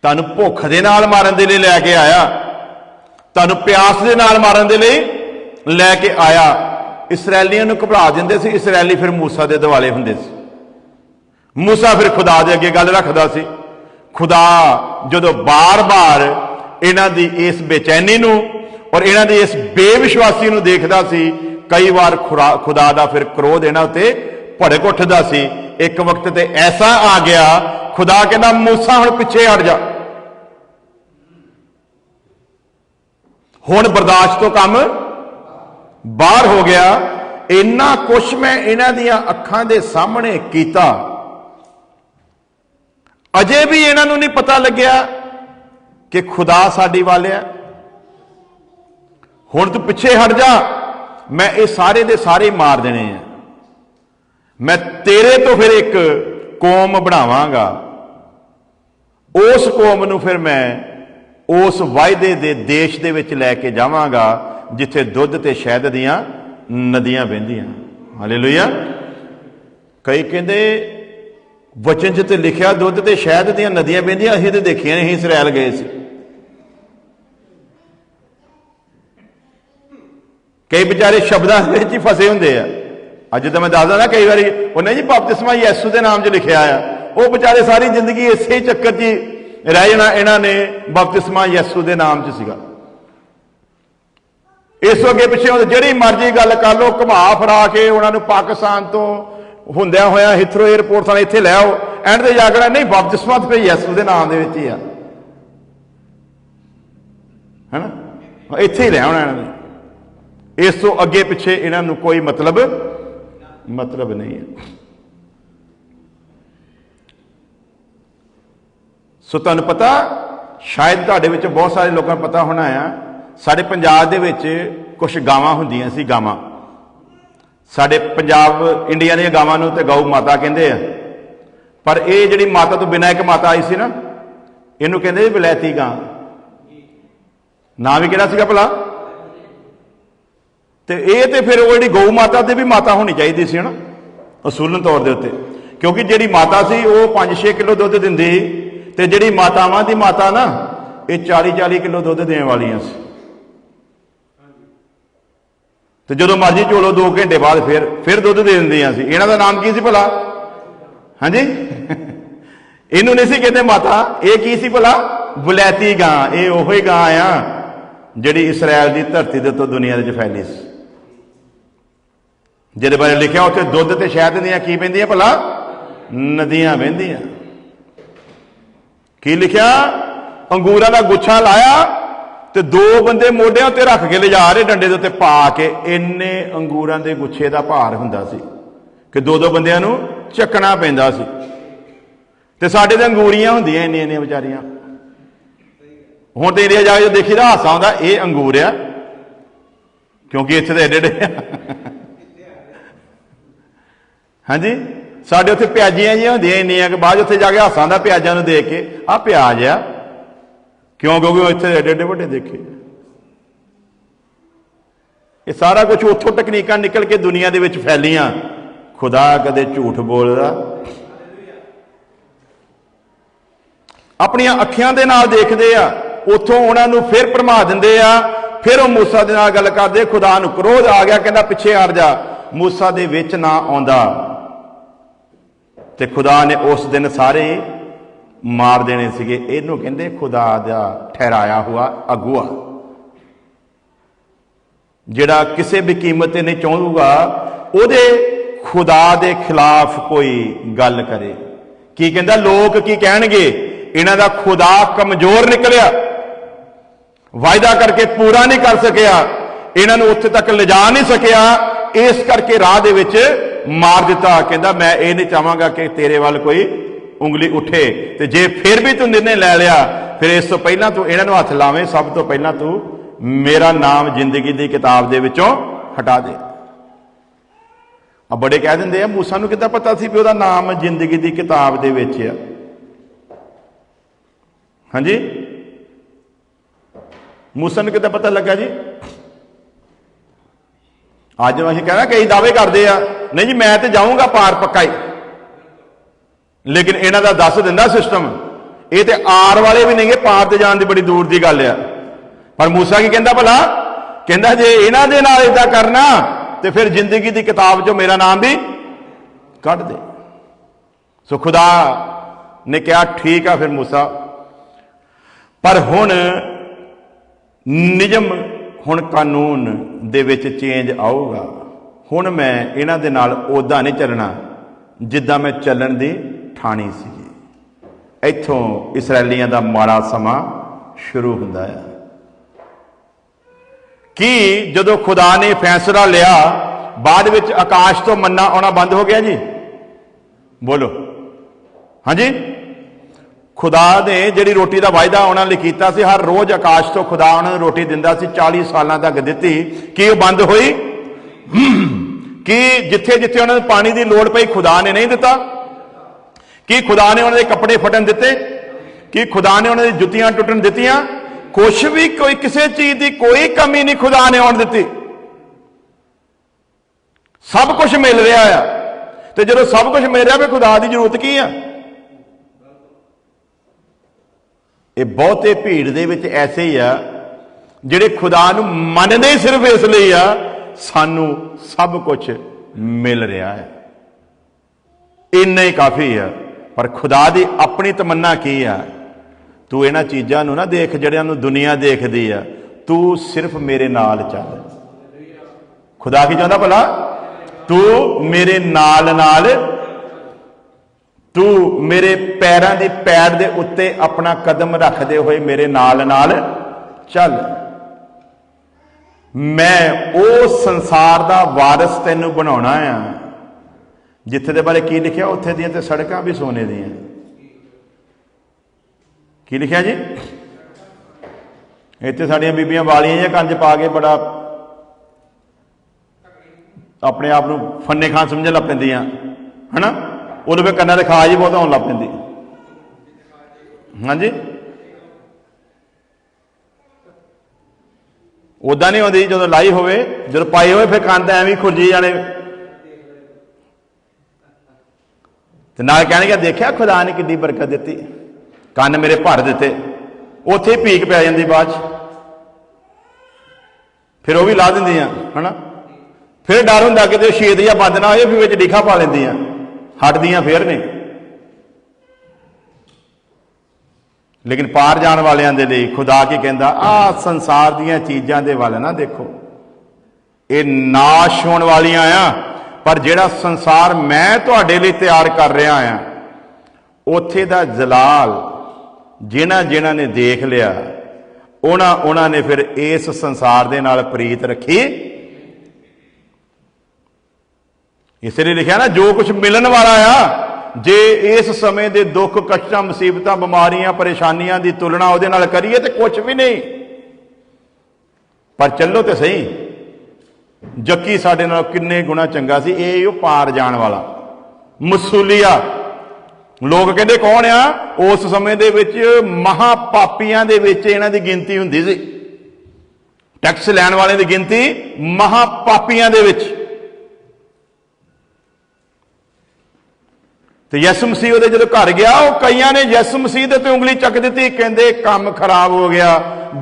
तुहानूं भुख दे नाल मारन दे लई लैके आया, तुहानूं प्यास दे नाल मारन दे लई लैके आया। इसराइलियां नूं घबरा दिंदे सी, इसराइली फिर मूसा दे दुआले हुंदे सी। मूसा फिर खुदा दे अगे गल रखदा सी, खुदा जो बार बार इन्हां दी इस बेचैनी नूं और इन्हां दी इस बेविश्वासी नूं देखदा सी, कई बार खुदा दा फिर क्रोध इन्हां उत्ते भड़क उठदा सी। एक वक्त ते ऐसा आ गया, खुदा कहना मूसा हुण पिछे हट जा, हुण बर्दाश्त तो कम बाहर हो गया। इन्ना कुछ मैं इन्हां दियां अखां दे सामने कीता, अजे भी इन्हां नूं नहीं पता लग्या कि खुदा साडी वाल है। हुण तू पिछे हट जा, मैं ये सारे दे सारे मार देने हैं, मैं तेरे तो फिर एक कौम बनावांगा, उस कौम नूं फिर मैं उस वायदे दे देश दे विच लैके जावांगा जिथे दुध ते शहद दियां नदियां बहंदियां। हालेलुया। कई कहंदे वचन च ते लिखिया दुध ते शहद दियां नदियां बहंदियां, असीं ते देखियां नहीं, इसराइल गए सी। कई बेचारे शब्दां विच ही फसे हुंदे आ। अज तो मैं दसदा ना, कई बार उन्हें जी बपतिस्मा यीशु के नाम च लिखिया आ, वो बेचारे सारी जिंदगी इसे चक्कर च रह जाना, इन्हां ने बपतिस्मा यीशु के नाम च सीगा। इस अगे पिछे जिहड़ी मर्जी गल कर लो, घुमा फिरा के उन्होंने पाकिस्तान तो हुंदिया होया हिथरो एयरपोर्ट वाले इत्थे लै आओ, एंड ते जाकर नहीं बपतिस्मा तो फिर यीशु के नाम दे विच ही आ, है ना, इत्थे ही लै आउणा इन्होंने। इस तो अगे पिछे इन्हों कोई मतलब नहीं है। सो तुहानूं पता, शायद तुहाडे विच बहुत सारे लोगों को पता होना है, साडे पंजाब दे विच कुछ गावां हुंदियां सी। गावां साडे पंजाब इंडिया दी गावां नूं ते गौ माता कहंदे आ, पर ये जिहड़ी माता तो बिना एक माता आई सी ना, इहनूं कहंदे विलैती गां। नाम भी किहड़ा सीगा भला? तो ये तो फिर वो जी गौ माता से भी माता होनी चाहिए सी ना, असूलन तौर के उत्ते, क्योंकि जी माता सी वो 5-6 किलो दुध दिंदी, तो जी मातावां की माता ना ये 40-40 किलो दुध देने वाली सी। तो जो मर्जी चोलो 2 घंटे बाद फिर दुध दे दिंदियां सी। इन्हां दा नाम की सी भला? हाँ जी इनू नहीं सी कहते माता, ये की सी भला? वलैती गां। ये ओही गां आ जिहड़ी इसराइल की धरती दे तो दुनिया दे फैली सी, जिहदे बारे लिखिया उत्थे दुध ते शहद दियां की बहंदियां भला? नदियां बहंदियां। की लिखिया? अंगूरां दा गुच्छा लाया ते 2 बंदे मोढियां उत्ते रख के ले जा रहे, डंडे दे उत्ते पा के। इन्ने अंगूरां दे गुच्छे दा भार हुंदा सी कि 2-2 बंदियां नूं चकना पैंदा सी। ते साडे ते अंगूरियां हुंदियां इन्नियां बेचारियां। हुण ते इंडिया जाके देखी दा हासा आउंदा, ये अंगूर आ, क्योंकि इत्थे ते एडे एडे हाँ जी, साढ़े उत्थे प्याजियां जी होंदियां इन्नियां कि बाद उत्थे जाके हासा आंदा प्याजां नूं देख के, आ प्याज आ, क्यों? क्योंकि इत्थे एडे एडे वड्डे देखे। ये सारा कुछ उत्थों तकनीकां निकल के दुनिया दे विच फैलियां। खुदा कदे झूठ बोलदा, अपनियां अखियां दे नाल देखदे आ, उत्थों उन्हां नूं फिर भरमा दिंदे आ। फिर वो मूसा दे नाल गल करदे, खुदा नूं क्रोध आ गया, कहंदा पिछे हट जा, मूसा दे विच ना आउंदा, ते खुदा ने उस दिन सारे मार देने सीगे। इहनूं कहंदे खुदा दा ठहराया हुआ अगुआ, जिहड़ा किसी भी कीमत ते नहीं चाहूगा उहदे खुदा दे खिलाफ कोई गल करे। की कहंदा? लोग की कहणगे? इन्हां दा खुदा कमजोर निकलिया, वायदा करके पूरा नहीं कर सकिया, इन्हां नूं उत्थे तक लिजा नहीं सकिया, इस करके राह दे विच मार दिता। कहंदा मैं ये नहीं चाहांगा कि तेरे वाल कोई उंगली उठे, ते जे फिर भी तू निर्णय लै लिया, फिर इस तो पहला तू इन्हां नूं हथ लावें, सब तो पहला तू मेरा नाम जिंदगी की किताब दे विचों हटा दे। अब बड़े कह दिंदे आ मूसा नूं किद्दां पता सी भी उहदा नाम जिंदगी की किताब दे विच आ? हाँ जी, मूसा नूं किद्दां पता लगा जी? अज असीं कहना कई दावे करते हैं, नहीं जी मैं तो जाऊंगा पार पक्का ही, लेकिन इन्हां दा दस दिंदा सिस्टम, ये तो आर वाले भी नहीं, पार ते जाण दी बड़ी दूर की गल है। पर मूसा की कहंदा भला? कहंदा जे इन्हां दे नाल इदां करना तो फिर जिंदगी की किताब चो मेरा नाम भी कट दे। सो खुदा ने कहा ठीक आ फिर मूसा, पर हुण नियम हुण कानून दे विच चेंज आऊगा। हुण मैं इन्हां दे नाल उदां नहीं चलना जिद्दां मैं चलण दी ठाणी सी। इत्थों इसराइलियां दा माड़ा समा शुरू हुंदा है कि जदों खुदा ने फैसला लिया बाद विच आकाश तो मन्ना आना बंद हो गया जी। बोलो हाँ जी। खुदा ने जिहड़ी रोटी का वायदा उन्होंने लिए कीता सी, हर रोज आकाश तो खुदा उन्होंने रोटी दिंदा सी, 40 साल तक दिती। कि वो बंद हुई? कि जिथे जिथे उन्होंने पानी की लोड़ पई खुदा ने नहीं दिता? कि खुदा ने उन्होंने कपड़े फटन दिते? कि खुदा ने उन्होंने जुत्तियां टुटन दित्तियां? कुछ भी, कोई किसी चीज की कोई कमी नहीं खुदा ने आउण दित्ती। सब कुछ मिल रहा है। तो जो सब कुछ मिल रहा फिर खुदा की जरूरत की है? ये बहुते भीड़ दे विच ऐसे ही आ जिहड़े खुदा नूं मनदे सिर्फ इसलिए आ सानू सब कुछ मिल रहा है, इन्ना ही काफ़ी है। पर खुदा की अपनी तमन्ना की है? तू इन्हां चीज़ां नूं ना देख जिहड़ियां नूं दुनिया देखदी है, तू सिर्फ मेरे नाल चल। खुदा की चाहता भला? तू मेरे नाल नाल, तू मेरे पैरों की पैर दे उत्ते अपना कदम रखते हुए मेरे नाल नाल चल। मैं वो संसार का वारिस तेनू बनाना है जिथे दे बारे की लिखा, उत्थे दियां ते सड़कां भी सोने दियां। की लिखा जी? इत्थे साड़ियां बीबियां वालियां जिहां कंज पा के बड़ा अपने आप को फन्ने खान समझन लग पैंदियां है ना, उदों फिर कन्नां ते खाज ही बहुत आउण लग पैंदी। हाँ जी, उदा नहीं आती जो लाई होवे, जो पाई होवे फिर कंन एवं खुरजी जाने। नाल कहणगे देखिया खुदा ने किड्डी बरकत दित्ती, कन्न मेरे भर दिते। उत्थे ही भीख पै जांदी बाद च, फिर वो भी ला दिंदियां है ना। फिर डर हुंदा कि छेद या बंद ना होए, फिर विच डिखा पा लैंदियां, हटदियां फिर नहीं। लेकिन पार जाने वालियां दे लई खुदा की कहंदा, आ संसार दीयां चीज़ां दे वल ना देखो, ये नाश होने वालियां आ, पर जिहड़ा संसार मैं तुहाडे लई तैयार कर रहा आ, उत्थे दा जलाल जिन्हां जिन्हां ने देख लिया उन्होंने फिर इस संसार दे नाल प्रीत रखी। इसलिए लिखा ना, जो कुछ मिलन वाला आ, जे इस समय दे दुख कष्टां मुसीबतां बीमारियां परेशानियां की तुलना उहदे नाल करिए तो कुछ भी नहीं। पर चलो तो सही, जक्की साडे नाल किन्ने गुणा चंगा सी। ये पार जाण वाला मसूलिया लोग कहते कौन आ? उस समय दे विच महापापियां दे विच इन्हां दी गिनती हुंदी सी। टैक्स लैण वाले दी गिनती महापापियां दे विच। तो यसु मसीह उहदे जदों घर गया, वो कईयां ने यसु मसीह दे ते उंगली चक दी, कहंदे काम खराब हो गया,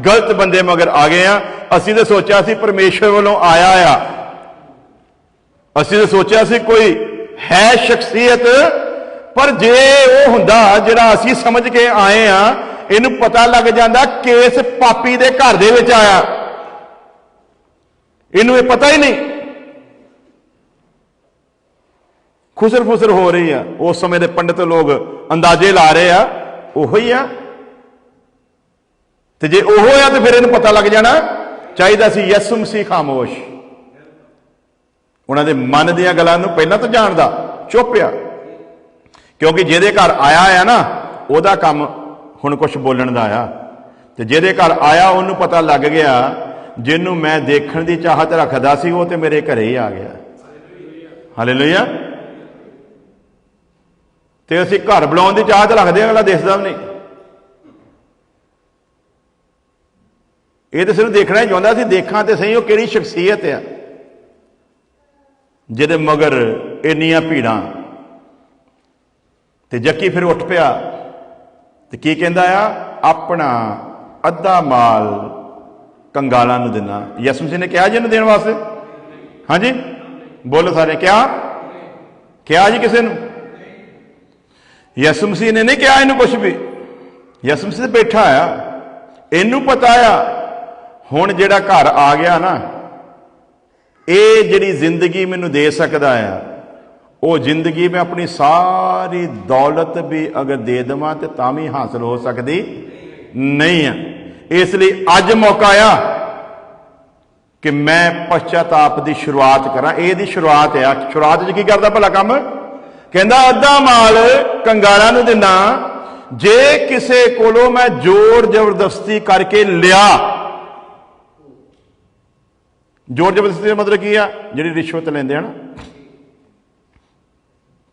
गलत बंदे मगर आ गए हैं। असीं तो सोचा सी परमेश्वर वालों आया आ, असीं तो सोचा सी कोई है शख्सियत, पर जे वो हुंदा जिहड़ा असीं समझ के आए हैं, इहनूं पता लग जांदा किस पापी दे घर दे विच आया, इहनूं ये पता ही नहीं। खुसर फुसर हो रही है। उस समय के पंडित लोग अंदाजे ला रहे हैं ओहो ही आ, तो जे ओहो आ तो फिर इन्हें पता लग जाना चाहिए सी यसु मसीह खामोश, उन्होंने मन दियां गल्लां नूं पहलां तो जानदा, चुप आ। क्योंकि जिहदे घर आया है ना, उहदा काम हुण कुछ बोलण दा आया, तो जिहदे घर आया उन्होंने पता लग गया जिन्हों मैं देखण दी चाहत रखदा सी वो तो मेरे घरे ही आ गया। हालेलुया। तो असीं घर बुलाउण दी चाहत रखदे, अगला दिसदा भी नहीं। ये तो सिर्फ देखना ही चाहता सी, देखा तो सही वो किहड़ी शख्सियत है जिहदे मगर इन्नियां भीड़ां। ते जक्की फिर उठ पिया ते की कहंदा आ, अपना अद्धा माल कंगालां नूं दिना। यसू मसीह ने कहा जी इहनूं देण वास्ते? हाँ जी, बोलो सारे, क्या जी किसी ने? यसु मसीह ने नहीं कहा इनू कुछ भी। यसु मसीह बैठा आ, इनू पता आ हुण जिहड़ा घर आ गया ना, ये जिहड़ी जिंदगी मैनू दे सकदा आ, वो जिंदगी में अपनी सारी दौलत भी अगर दे देवां तो तां भी हासिल हो सकती नहीं है। इसलिए अज मौका आ कि मैं पश्चाताप की शुरुआत करा। ये शुरुआत आ, शुरुआत की करता भला काम, कहता अद्धा माल कंगालां नूं दिना, जे किसे कोलों मैं जोर जबरदस्ती करके लिया। जोर जबरदस्ती का मतलब की आ, जिहड़ी रिश्वत लेंदे हैं ना,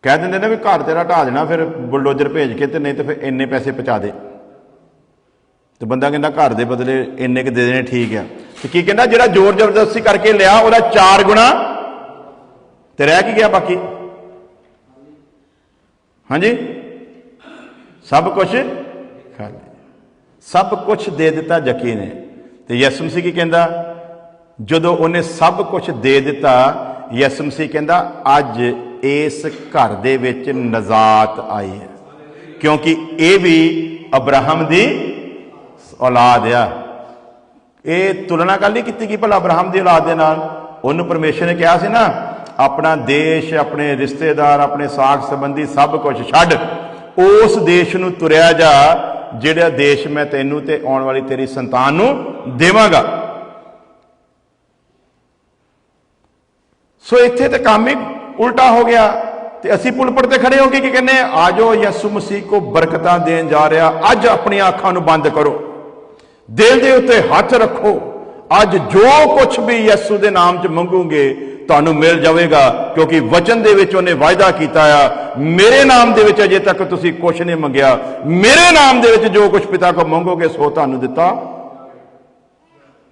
कह देंगे ना भी घर तेरा ढा देना, फिर बुलडोजर भेज के, तो नहीं तो फिर इन्ने पैसे पहुँचा दे। तो बंदा कहना घर के बदले इन्ने के दे देने, ठीक है। तो की कहना, जिहड़ा जोर जबरदस्ती करके लिया वह 4 गुणा तो रह की गया बाकी। हाँ जी, सब कुछ खा लिया, सब कुछ दे दिता जकी ने। तो यसु मसीह की कहता, जदों उन्हें सब कुछ दे दिता, यसु मसीह कहता अज इस घर दे विच नजात आई है, क्योंकि ये भी अब्राहम दी औलाद आ। ये तुलना कल नहीं की भला अब्राहम की औलाद के नाल। उन्होंने परमेश्वर ने कहा सी ना, अपना देश, अपने रिश्तेदार, अपने साख संबंधी सब कुछ छड्ड उस देश नूं तुरिया जा, जिहड़ा देश मैं तैनूं ते आउण वाली तेरी संतान नूं देवांगा। सो इत्थे ते काम ही उल्टा हो गया। तो असी पुलपट ते खड़े हो के कहने, आ जाओ यसु मसीह को बरकतां देन जा रहा, अज अपनी आंखां नूं बंद करो, दिल दे उत्ते हथ रखो, अज जो कुछ भी यसु दे नाम च मंगोगे तुहानूं मिल जाएगा, क्योंकि वचन दे विच उन्हें वायदा कीता आ, मेरे नाम दे विच अजे तक तुसीं कुछ नहीं मंगिया, मेरे नाम दे विच जो कुछ पिता को मंगोगे सो तुहानूं दिता।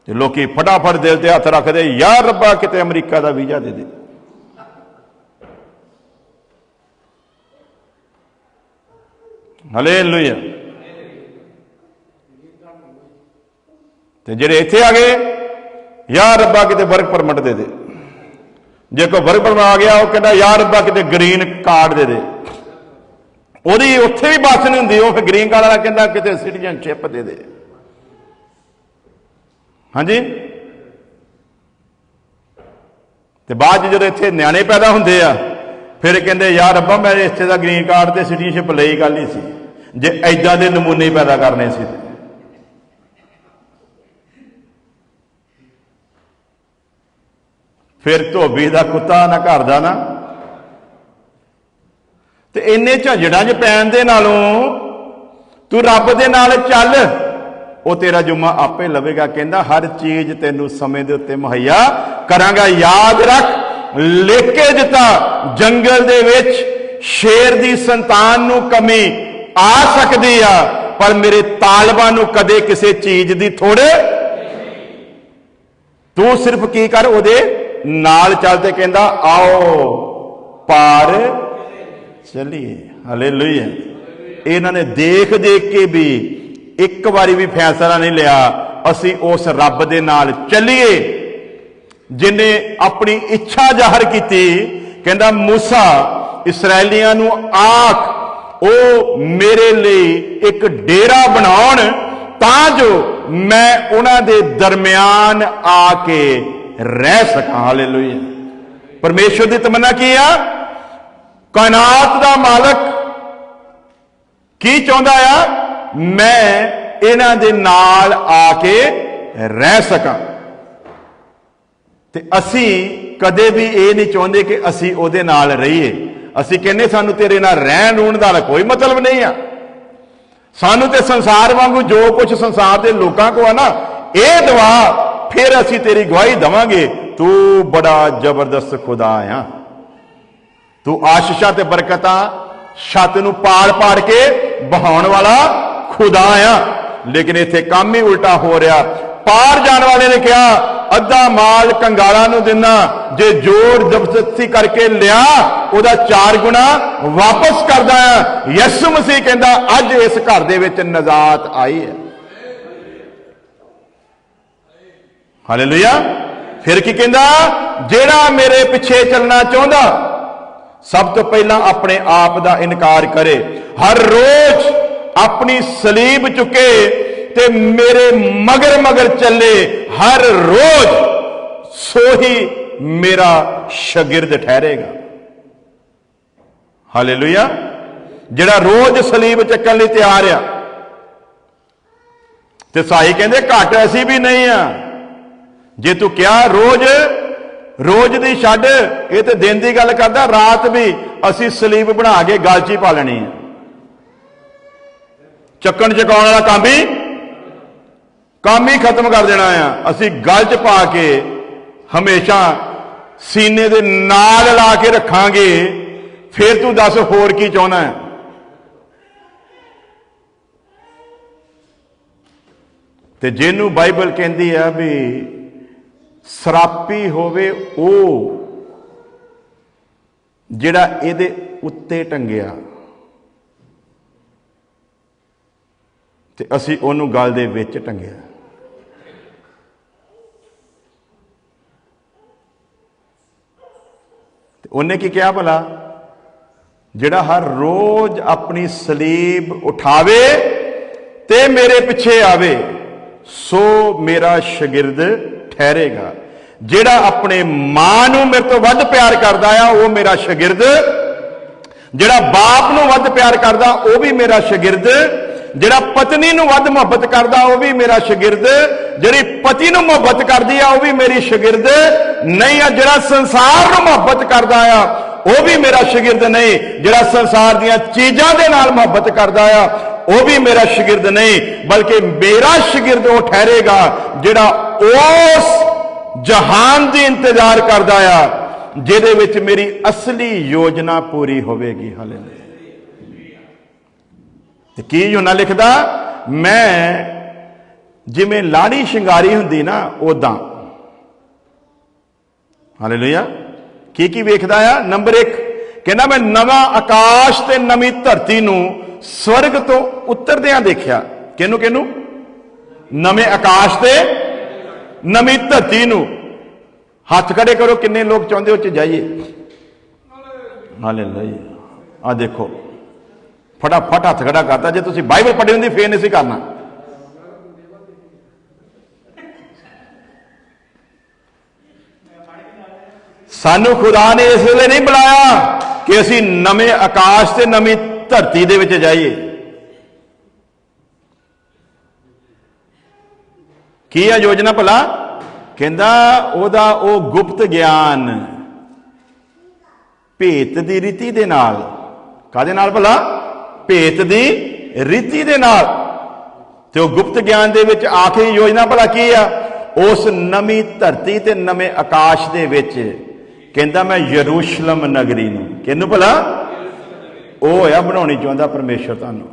ते लोकी फटाफट दिल ते हथ रखदे, यार रब्बा किते अमरीका दा वीजा दे दे। हालेलुया। ते जिहड़े इत्थे आ गए, यार रब्बा किते वर्क परमिट दे दे। जे कोई वर्क परमिट आ गया, वो कहता यार रब्बा किते ग्रीन कार्ड दे दे। ओदी उत्थे भी बस नहीं हुंदी, वो फिर ग्रीन कार्ड वाला कहता किते सिटीजनशिप दे दे। हाँ जी, ते बाद जो इत्थे न्याणे पैदा हुंदे आ, फिर कहते यार रब्बा मैं इत्थे दा ग्रीन कार्ड ते सिटीजनशिप लई गल ही सी, जे ऐदां दे नमूने पैदा करने सी। फिर धोबी का कुत्ता ना घर का ना। तो इन्ने झंझड़ां च पैण दे नालों तू रब दे नाल चल, वो तेरा जुम्मा आपे लवेगा। कहता हर चीज तेनू समय दे उत्ते मुहैया करांगा। याद रख, लेके दिता जंगल दे विच शेर दी संतान नू कमी आ सकदी आ, पर मेरे तालबां नू कदे किसी चीज दी थोड़े। तू सिर्फ की कर, ओदे नाल चलते। कहता आओ पार चलिए। हालेलुया। इन्हां ने देख देख के भी एक बारी भी फैसला नहीं लिया, असी उस रब दे नाल चलिए जिन्हें अपनी इच्छा जाहिर की। कहता मूसा इसराइलियां नू आख, ओ मेरे लिए एक डेरा बनाउण, तां जो मैं उन्हां दे दरम्यान आके रह सका। हालेलुया। परमेश्वर की तमन्ना की आ, कायनात दा मालक की चाहुंदा आ, मैं इन्हां दे नाल आके रह सका। ते असी कदे भी ये नहीं चाहते कि असी उहदे नाल रहीए। असी कहने सानू तेरे नाल रहन रूहन दा कोई मतलब नहीं आ। सानू ते संसार वांगू जो कुछ संसार के लोगों को है ना, ये दवा, फिर असी तेरी गवाही देवांगे। तू बड़ा जबरदस्त खुदा आ, तू आशीषां ते बरकतां छत नूं पाड़ पाड़ के बहाउण वाला खुदा आ। लेकिन इत्थे काम ही उल्टा हो रहा। पार जाने वाले ने कहा अद्धा माल कंगालां नूं दिना, जे जोर जबरदस्ती करके लिया ओदा 4 गुणा वापस करदा है। यसु मसीह कहंदा अज इस घर दे विच नजात आई है। हालेलुया। फिर की कहंदा, जेड़ा मेरे पिछे चलना चाहुंदा सब तो पहला अपने आप का इनकार करे, हर रोज अपनी सलीब चुके ते मेरे मगर मगर चले, हर रोज सो ही मेरा शागिर्द ठहरेगा। हालेलुया। जिहड़ा रोज सलीब चकन लई तैयार आ। ते साई कहंदे घट असी भी नहीं आ। जे तू क्या रोज रोज दी छड्ड, ये तो दिन की गल करदा, रात भी असी सलीब बना के गल च ही पा लेनी है। चक्कन चकाउण वाला काम ही खत्म कर देना है। असी गल च पा के हमेशा सीने दे नाल ला के रखांगे। फिर तू दस होर की चाहना है। ते जिन्नू बाइबल कहती है भी सरापी होवे ओ जिहड़ा इहदे उत्ते टंगिया, ते असी ओनू गल दे विच टंगिया। ते उन्हें की कहा भला, जिहड़ा हर रोज अपनी सलीब उठावे ते मेरे पिछे आवे, सो मेरा शागिर्द ठहरेगा। जिहड़ा अपने मां नूं मेरे तो वध प्यार करदा आ, वो मेरा शागिर्द। जिहड़ा बाप नूं वध प्यार करदा, वो भी मेरा शागिर्द। जिहड़ा पत्नी नूं वध मुहब्बत करदा, वो भी मेरा शागिर्द। जिहड़ी पति नूं मुहब्बत करदी आ, वो भी मेरी शागिर्द नहीं आ। जिहड़ा संसार नूं मुहब्बत करदा आ, वो भी मेरा शागिर्द नहीं। जिहड़ा संसार दीयां चीजां दे नाल मुहब्बत करदा आ, वो भी मेरा शागिर्द नहीं, बल्कि मेरा शागिर्द वो ठहरेगा जिहड़ा उस जहान दी इंतजार करदा आ जिहदे विच मेरी असली योजना पूरी होवेगी। हालेलुया। ते की यूहन्ना लिखदा, मैं जिवें लाड़ी शिंगारी हुंदी ना उदां। हालेलुया। की वेखदा आ? नंबर 1 कहना, मैं नवा आकाश ते नवी धरती नूं स्वर्ग तो उतरदियां देखिया। किनू किनू? नवे आकाश ते नवी धरती नूं। हाथ खड़े करो, किन्ने लोग चाहते हो जाइए। हालेलुया। आ देखो फटाफट हाथ खड़ा करता। जे तुसीं बाइबल पढ़ी होंदी फिर नहीं सी करना। सानू खुदा ने इस वेले नहीं बुलाया कि असी नवे आकाश से नवी धरती दे विच जाइए। की है योजना भला? कहंदा ओदा ओ गुप्त ज्ञान भेत दी रीति दे नाल। कादे नाल भला? भेत दी रीति दे नाल। ते ओ गुप्त ज्ञान दे विच आखिरी योजना भला की आ? उस नवी धरती ते नवे आकाश दे विच कहंदा मैं यरूशलेम नगरी नूं, किहनूं भला? ओ होया बनाउणी चाहुंदा परमेश्वर तुहानूं।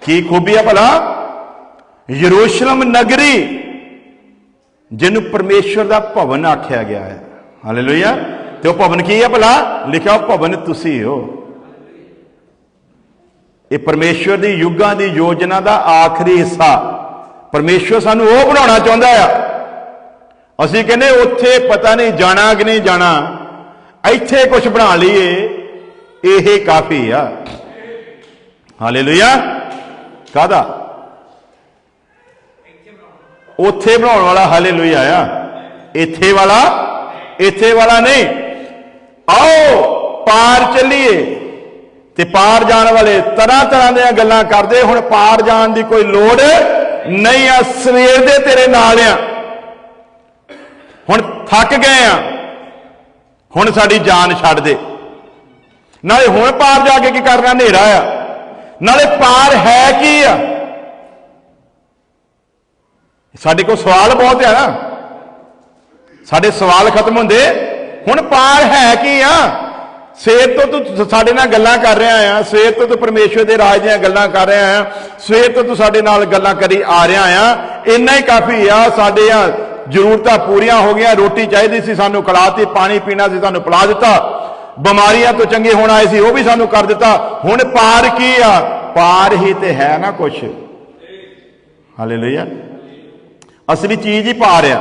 की खूबी है भला? यरूशलेम नगरी जिन्हों परमेश्वर का भवन आख्या गया है। हालेलुया। तो भवन की है भला? लिखा भवन तुसी हो। ये परमेश्वर की युगां की योजना का आखिरी हिस्सा परमेश्वर सानू वो बनाना चाहता है। असी कहने उत्थे पता नहीं जाना कि नहीं जाना, इत्थे कुछ बना लीए, यही काफी आ। हालेलुया। कादा? उथे बनाने वाला। हालेलुया आ। इथे वाला नहीं। आओ पार चलिए। ते पार जाने वाले तरह तरह दी गल्लां करदे। हुण पार जाण दी कोई लोड़ नहीं आ। सवेर दे तेरे नाल आ। हुण थक गए आ, हुण साडी जान छड्ड दे। नाले हुण पार जाके की करना? हनेरा आ। नाले पार है की आ? साडे को सवाल बहुत है ना। साडे सवाल खत्म होंदे। हुण पार है की आ? सवेर तो तू साडे नाल गल्लां कर रहा है, सवेर तो तू परमेश्वर दे राज दीयां गल्लां कर रहा है, सवेर तो तू साडे नाल गल्लां करी आ रहा है। इन्ना ही काफी आ। साडे जरूरतां पूरियां हो गई। रोटी चाहिए सी, सानू खिलाती। पानी पीना सी, सानू पिला दिता। बीमारियां तो चंगे होण आए सी, वो भी सानू कर दिता। हुण पार की आ? पार ही ते है ना कुछ। हालेलुया। असली चीज ही पार आ।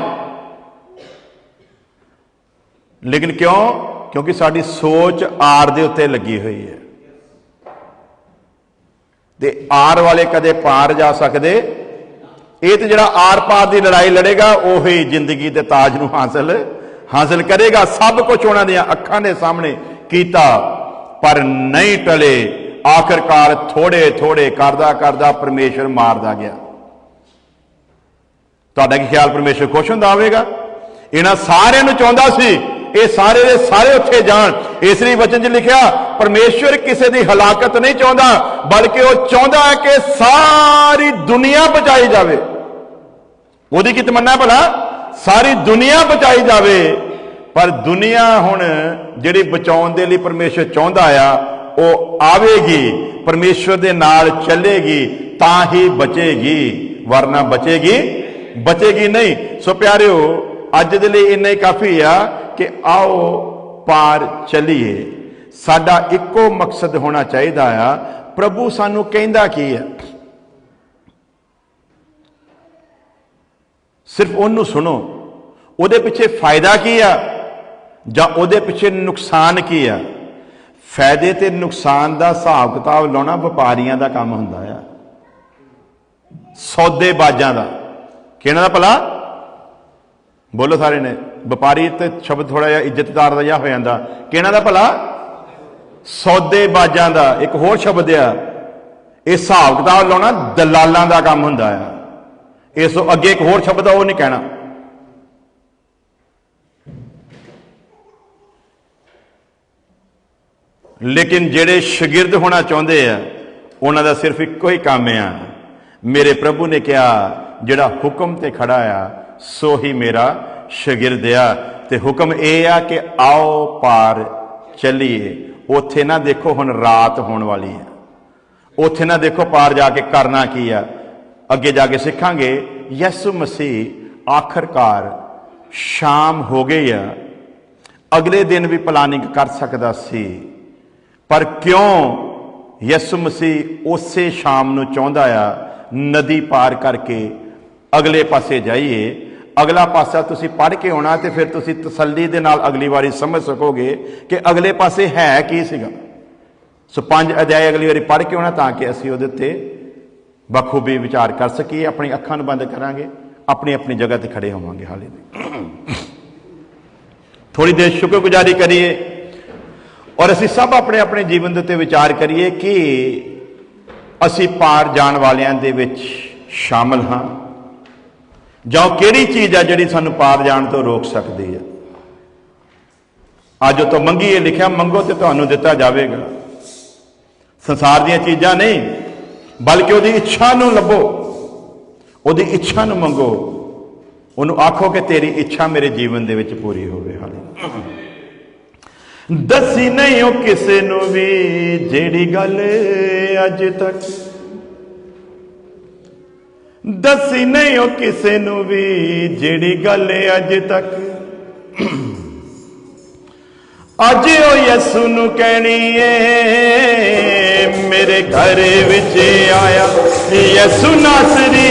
लेकिन क्यों? क्योंकि साडी सोच आर दे उत्ते लगी हुई है। ਤੇ ਆਰ ਵਾਲੇ ਕਦੇ ਪਾਰ ਜਾ ਸਕਦੇ। ਇਹ ਤੇ ਜਿਹੜਾ ਆਰ ਪਾਰ ਦੀ ਲੜਾਈ ਲੜੇਗਾ ਉਹੀ ਜ਼ਿੰਦਗੀ ਦੇ ਤਾਜ ਨੂੰ ਹਾਸਲ ਕਰੇਗਾ। ਸਭ ਕੁਝ ਉਹਨਾਂ ਦੀਆਂ ਅੱਖਾਂ ਦੇ ਸਾਹਮਣੇ ਕੀਤਾ ਪਰ ਨਹੀਂ ਟਲੇ। ਆਖਿਰਕਾਰ ਥੋੜੇ ਥੋੜੇ ਕਰਦਾ ਕਰਦਾ ਪਰਮੇਸ਼ਰ ਮਾਰਦਾ ਗਿਆ। ਤੁਹਾਡਾ ਕੀ ਖਿਆਲ ਪਰਮੇਸ਼ਰ ਖੁਸ਼ ਹੁੰਦਾ ਹੋਵੇਗਾ? ਇਹਨਾਂ ਸਾਰਿਆਂ ਨੂੰ ਚਾਹੁੰਦਾ ਸੀ ਇਹ ਸਾਰੇ ਦੇ ਸਾਰੇ ਉੱਥੇ ਜਾਣ। ਇਸ ਲਈ ਵਚਨ 'ਚ ਲਿਖਿਆ ਪਰਮੇਸ਼ਰ ਕਿਸੇ ਦੀ ਹਲਾਕਤ ਨਹੀਂ ਚਾਹੁੰਦਾ ਬਲਕਿ ਉਹ ਚਾਹੁੰਦਾ ਹੈ ਕਿ ਸਾਰੀ ਦੁਨੀਆ ਬਚਾਈ ਜਾਵੇ। ਉਹਦੀ ਕੀ ਤਮੰਨਾ ਭਲਾ? ਸਾਰੀ ਦੁਨੀਆ ਬਚਾਈ ਜਾਵੇ। ਪਰ ਦੁਨੀਆ ਹੁਣ ਜਿਹੜੀ ਬਚਾਉਣ ਦੇ ਲਈ ਪਰਮੇਸ਼ਰ ਚਾਹੁੰਦਾ ਆ ਉਹ ਆਵੇਗੀ, ਪਰਮੇਸ਼ਰ ਦੇ ਨਾਲ ਚੱਲੇਗੀ ਤਾਂ ਹੀ ਬਚੇਗੀ, ਵਰਨਾ ਬਚੇਗੀ ਨਹੀਂ। ਸੋ ਪਿਆਰਿਓ, ਅੱਜ ਦੇ ਲਈ ਇੰਨਾ ਹੀ ਕਾਫੀ ਆ ਕਿ ਆਓ ਪਾਰ ਚੱਲੀਏ। ਸਾਡਾ ਇੱਕੋ ਮਕਸਦ ਹੋਣਾ ਚਾਹੀਦਾ ਆ। ਪ੍ਰਭੂ ਸਾਨੂੰ ਕਹਿੰਦਾ ਕੀ ਹੈ? ਸਿਰਫ ਉਹਨੂੰ ਸੁਣੋ। ਉਹਦੇ ਪਿੱਛੇ ਫਾਇਦਾ ਕੀ ਆ ਜਾਂ ਉਹਦੇ ਪਿੱਛੇ ਨੁਕਸਾਨ ਕੀ ਆ? ਫਾਇਦੇ ਤੇ ਨੁਕਸਾਨ ਦਾ ਹਿਸਾਬ ਕਿਤਾਬ ਲਾਉਣਾ ਵਪਾਰੀਆਂ ਦਾ ਕੰਮ ਹੁੰਦਾ ਆ, ਸੌਦੇਬਾਜ਼ਾਂ ਦਾ। ਕਿਹਨਾਂ ਦਾ ਭਲਾ? ਬੋਲੋ ਸਾਰੇ ਨੇ। ਵਪਾਰੀ ਤੇ ਸ਼ਬਦ ਥੋੜਾ ਜਿਹਾ ਇੱਜ਼ਤਦਾਰ ਦਾ ਜਿਹਾ ਹੋ ਜਾਂਦਾ। ਕਿਹਨਾਂ ਦਾ ਭਲਾ? ਸੌਦੇਬਾਜ਼ਾਂ ਦਾ। ਇੱਕ ਹੋਰ ਸ਼ਬਦ ਆ, ਇਹ ਹਿਸਾਬ ਕਿਤਾਬ ਲਾਉਣਾ ਦਲਾਲਾਂ ਦਾ ਕੰਮ ਹੁੰਦਾ ਆ। ਇਸ ਤੋਂ ਅੱਗੇ ਇੱਕ ਹੋਰ ਸ਼ਬਦ ਆ, ਉਹ ਨਹੀਂ ਕਹਿਣਾ। ਲੇਕਿਨ ਜਿਹੜੇ ਸ਼ਾਗਿਰਦ ਹੋਣਾ ਚਾਹੁੰਦੇ ਆ ਉਹਨਾਂ ਦਾ ਸਿਰਫ ਇੱਕੋ ਹੀ ਕੰਮ ਆ। ਮੇਰੇ ਪ੍ਰਭੂ ਨੇ ਕਿਹਾ ਜਿਹੜਾ ਹੁਕਮ ਤੇ ਖੜਾ ਆ ਸੋ ਹੀ ਮੇਰਾ ਸ਼ਾਗਿਰਦ ਆ। ਤੇ ਹੁਕਮ ਇਹ ਆ ਕਿ ਆਓ ਪਾਰ ਚੱਲੀਏ। ਉੱਥੇ ਨਾ ਦੇਖੋ ਹੁਣ ਰਾਤ ਹੋਣ ਵਾਲੀ ਆ, ਉੱਥੇ ਨਾ ਦੇਖੋ ਪਾਰ ਜਾ ਕੇ ਕਰਨਾ ਕੀ ਆ। ਅੱਗੇ ਜਾ ਕੇ ਸਿੱਖਾਂਗੇ ਯਿਸੂ ਮਸੀਹ ਆਖਰਕਾਰ ਸ਼ਾਮ ਹੋ ਗਈ ਆ। ਅਗਲੇ ਦਿਨ ਵੀ ਪਲਾਨਿੰਗ ਕਰ ਸਕਦਾ ਸੀ, ਪਰ ਕਿਉਂ ਯਿਸੂ ਮਸੀਹ ਉਸੇ ਸ਼ਾਮ ਨੂੰ ਚਾਹੁੰਦਾ ਆ ਨਦੀ ਪਾਰ ਕਰਕੇ ਅਗਲੇ ਪਾਸੇ ਜਾਈਏ। ਅਗਲਾ ਪਾਸਾ ਤੁਸੀਂ ਪੜ੍ਹ ਕੇ ਆਉਣਾ ਤੇ ਫਿਰ ਤੁਸੀਂ ਤਸੱਲੀ ਦੇ ਨਾਲ ਅਗਲੀ ਵਾਰੀ ਸਮਝ ਸਕੋਗੇ ਕਿ ਅਗਲੇ ਪਾਸੇ ਹੈ ਕੀ ਸੀਗਾ। ਸੋ 5 ਅਧਿਆਏ ਅਗਲੀ ਵਾਰੀ ਪੜ੍ਹ ਕੇ ਆਉਣਾ ਤਾਂ ਕਿ ਅਸੀਂ ਉਹਦੇ ਉੱਤੇ ਬਖੂਬੀ ਵਿਚਾਰ ਕਰ ਸਕੀਏ। ਆਪਣੀ ਅੱਖਾਂ ਨੂੰ ਬੰਦ ਕਰਾਂਗੇ, ਆਪਣੀ ਆਪਣੀ ਜਗ੍ਹਾ ਤੇ ਖੜੇ ਹੋਵਾਂਗੇ। ਹਾਲੇ ਥੋੜੀ ਦੇਰ ਸ਼ੁਕਰਗੁਜ਼ਾਰੀ ਕਰੀਏ ਔਰ ਅਸੀਂ ਸਭ ਆਪਣੇ ਆਪਣੇ ਜੀਵਨ ਦੇ ਉੱਤੇ ਵਿਚਾਰ ਕਰੀਏ ਕਿ ਅਸੀਂ ਪਾਰ ਜਾਣ ਵਾਲਿਆਂ ਦੇ ਵਿੱਚ ਸ਼ਾਮਲ ਹਾਂ ਜਾਂ ਕਿਹੜੀ ਚੀਜ਼ ਆ ਜਿਹੜੀ ਸਾਨੂੰ ਪਾਰ ਜਾਣ ਤੋਂ ਰੋਕ ਸਕਦੀ ਹੈ। ਅੱਜ ਉਹ ਤੋਂ ਮੰਗੀਏ, ਲਿਖਿਆ ਮੰਗੋ ਤੇ ਤੁਹਾਨੂੰ ਦਿੱਤਾ ਜਾਵੇਗਾ। ਸੰਸਾਰ ਦੀਆਂ ਚੀਜ਼ਾਂ ਨਹੀਂ ਬਲਕਿ ਉਹਦੀ ਇੱਛਾ ਨੂੰ ਲੱਭੋ, ਉਹਦੀ ਇੱਛਾ ਨੂੰ ਮੰਗੋ। ਉਹਨੂੰ ਆਖੋ ਕਿ ਤੇਰੀ ਇੱਛਾ ਮੇਰੇ ਜੀਵਨ ਦੇ ਵਿੱਚ ਪੂਰੀ ਹੋਵੇ। ਹਾਲੇ ਦੱਸੀ ਨਹੀਂ ਉਹ ਕਿਸੇ ਨੂੰ ਵੀ ਜਿਹੜੀ ਗੱਲ ਅੱਜ ਤੱਕ, ਦੱਸੀ ਨਹੀਂ ਉਹ ਕਿਸੇ ਨੂੰ ਵੀ ਜਿਹੜੀ ਗੱਲ ਅੱਜ ਤੱਕ, ਅੱਜ ਉਹ ਯਿਸੂ ਨੂੰ ਕਹਿਣੀ ਏ ਮੇਰੇ ਘਰ ਵਿੱਚ ਆਇਆ ਯਿਸੂ ਨਾਸਰੀ,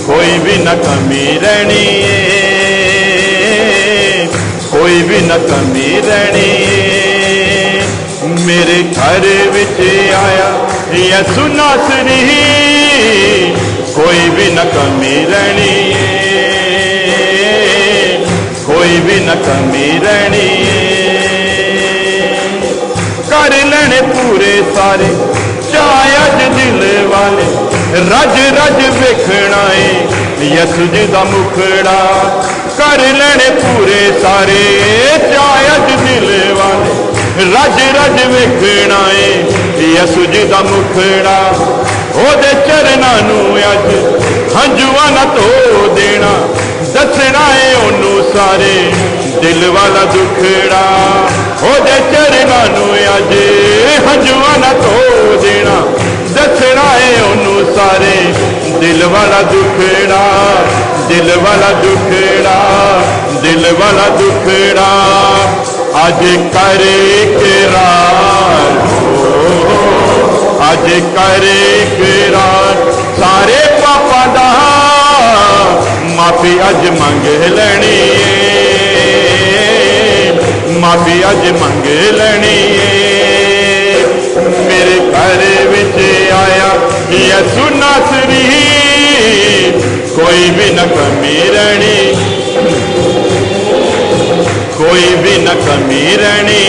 ਕੋਈ ਵੀ ਨਾ ਕਮੀ ਰਹਿਣੀ ਏ, ਕੋਈ ਵੀ ਨਾ ਕਮੀ ਰਹਿਣੀ ਏ, ਮੇਰੇ ਘਰ ਵਿੱਚ ਆਇਆ ਯਿਸੂ ਨਾਸਰੀ, ਕੋਈ ਵੀ ਨਾ ਕਮੀ ਰਹਿਣੀ ਏ, ਕੋਈ ਵੀ ਨਾ ਕਮੀ ਰਹਿਣੀ ਏ। ਕਰ ਲੈਣੇ ਪੂਰੇ ਸਾਰੇ ਚਾਅ ਅੱਜ ਦਿਲ ਵਾਲੇ, ਰੱਜ ਰੱਜ ਵੇਖਣਾ ਏ ਯਿਸੂ ਜੀ ਦਾ ਮੁਖੜਾ, ਕਰ ਲੈਣੇ ਪੂਰੇ ਸਾਰੇ ਚਾਅ ਅੱਜ ਦਿਲ ਵਾਲੇ, ਰੱਜ ਰੱਜ ਵੇਖਣਾ ਏ ਯਿਸੂ ਜੀ ਦਾ ਮੁਖੜਾ, ਉਹਦੇ ਚਰਨਾਂ ਨੂੰ ਅੱਜ ਹੰਝੂਆਂ ਨਾ ਧੋ ਦੇਣਾ, ਦੱਸਣਾ ਏ ਉਹਨੂੰ ਸਾਰੇ ਦਿਲ ਵਾਲਾ ਦੁਖੜਾ, ਉਹਦੇ ਚਰਨਾਂ ਨੂੰ ਅੱਜ ਹੰਝੂਆਂ ਨਾ ਧੋ ਦੇਣਾ, ਦੱਸਣਾ ਏ ਉਹਨੂੰ ਸਾਰੇ ਦਿਲ ਵਾਲਾ ਦੁਖੜਾ, ਦਿਲ ਵਾਲਾ ਦੁਖੜਾ, ਦਿਲ ਵਾਲਾ ਦੁਖੜਾ, ਅੱਜ ਕਰ ਇਕਰਾਰ, ਅੱਜ ਕਰ ਇਕਰਾਰ, ਸਾਰੇ ਪਾਪਾਂ ਦਾ ਮਾਫੀ ਅੱਜ ਮੰਗ ਲੈਣੀ ਏ, ਮਾਫੀ ਅੱਜ ਮੰਗ ਲੈਣੀ ਏ, ਮੇਰੇ घर विच आया यसु नासरी, कोई भी न कमी रहनी, कोई भी न कमी रहनी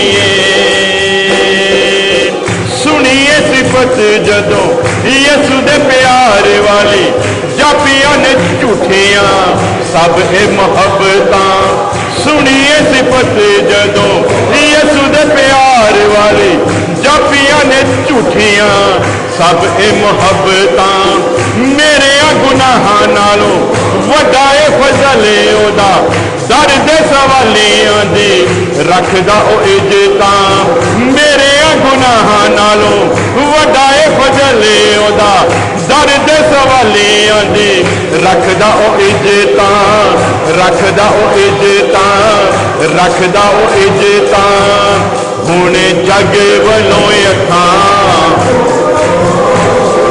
सुनिए सिफत जदों यसु दे प्यार वाली, जापियां ने झूठियां सब है मोहब्बतां। सुनिए सिफत जदों यसु दे प्यार वाली, जापियां ने झूठियां सब है मोहब्बतां। मेरे गुनाहां नालों वड्डा है फजल ओदा, दर्द सवालियां दी रखदा ओ इज्जतां। मेरे गुनाहां नालों वड्डा है फजल ओदा, दर्द सवालियां दी रखदा ओ इज्जतां, रखदा ओ इज्जतां, रखदा ओ इज्जतां। हुण जग वलों अखां,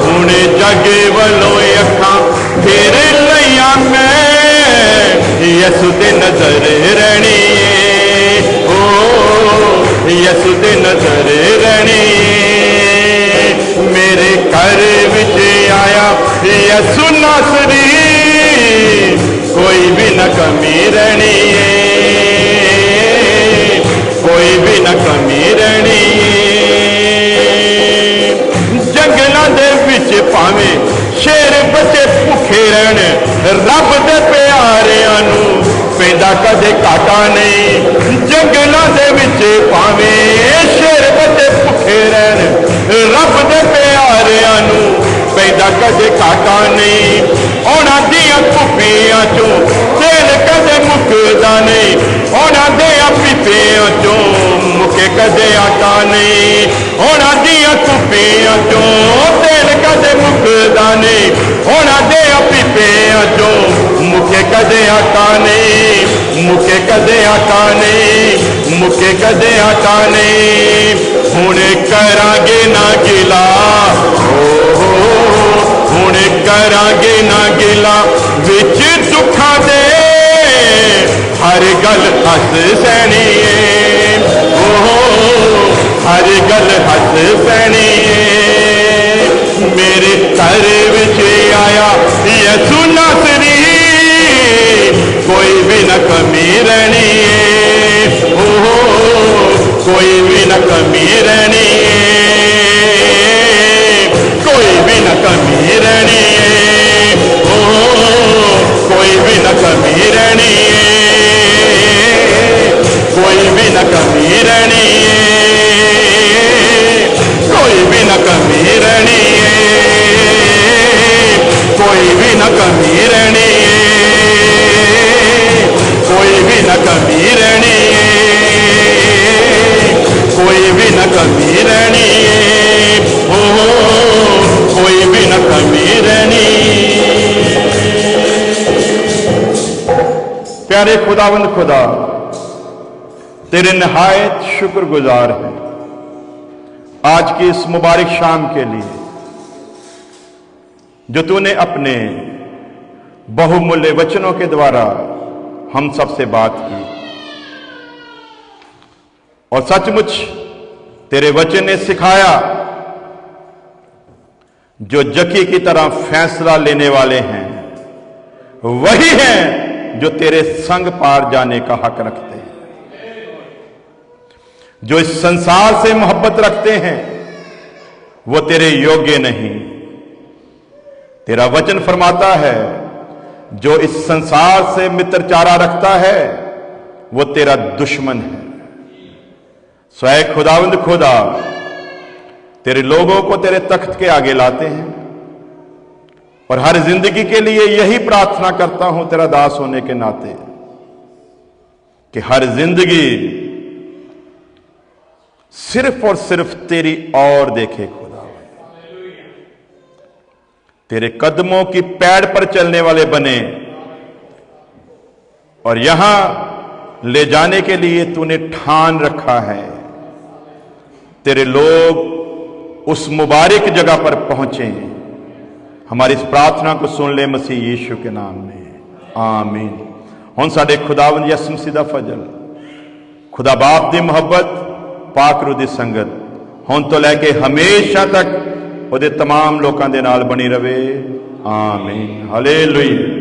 हुण जग वलों अखां फिर लिया मैं, यसु दे नजर रहनी, ओ यसु दे नजर रहनी। मेरे घर विच आया यसु नासरी, कोई भी न कमी रहनी, कोई भी न कमी रहनी। जंगलों दे विच भावें शेर बच्चे भुखे रहन, रब दे प्यारियां नू पैदा कदे घाटा नहीं। जंगलों दे विच भावें शेर बच्चे भुखे रहन, रब दे प्यारियां नू पैदा कदे घाटा नहीं। उन्हां दियां कुप्पियां चों तेल कदे मुकदा नहीं, उन्हां दियां पीपियां चों मुके कदे आटा नहीं। उन्हां दियां कुप्पियां चों तेल कदे मुकदा नहीं, उन्हां दियां पीपियां चों मुके कदे आटा नहीं, मुके कदे आटा नहीं, मुके कदे आटा नहीं। हुण करांगे ना गिला, हुण करांगे ना गिला विच दुखां दे, हर गल हस सैनी है, हर गल हस सैनी है। मेरे घर विच आया यसु नासरी, कोई भी न कमी रहनी है, कोई भी न कमी रहनी है, कोई भी न कमी रहनी है, कोई भी न कमी रहनी है, कोई भी न कमी रहनी है, कोई भी न कमी रहनी है, कोई भी न कमी रहनी है, कोई भी न कमी रहनी है, कोई भी न कमी रहनी है, कोई भी न कमी रहनी। प्यारे खुदावंद खुदा, तेरे नहायत शुक्रगुजार हैं आज की इस मुबारक शाम के लिए जो तूने अपने बहुमूल्य वचनों के द्वारा हम सबसे बात की। और सचमुच तेरे वचन ने सिखाया जो जकी की तरह फैसला लेने वाले हैं वही हैं जो तेरे संग पार जाने का हक रखते हैं। जो इस संसार से मोहब्बत रखते हैं वो तेरे योग्य नहीं। तेरा वचन फरमाता है जो इस संसार से मित्रचारा रखता है वो तेरा दुश्मन है। स्वयं खुदावंद खुदा तेरे लोगों को तेरे तख्त के आगे लाते हैं और हर जिंदगी के लिए यही प्रार्थना करता हूं तेरा दास होने के नाते कि हर जिंदगी सिर्फ और सिर्फ तेरी ओर देखे खुदा, तेरे कदमों की पैड़ पर चलने वाले बने और यहां ले जाने के लिए तूने ठान रखा है। तेरे लोग उस मुबारक जगह पर पहुंचे। हमारी इस प्रार्थना को सुन ले मसीह यीशु के नाम में, आमीन। हुण साडे खुदावंद यसु मसीह दा फजल, खुदा बाप दी मोहब्बत, पाक रूह दी संगत हुण तो लैके हमेशा तक ਉਹਦੇ तमाम लोगों के नाल बनी रहे। आमीन हालेलुया।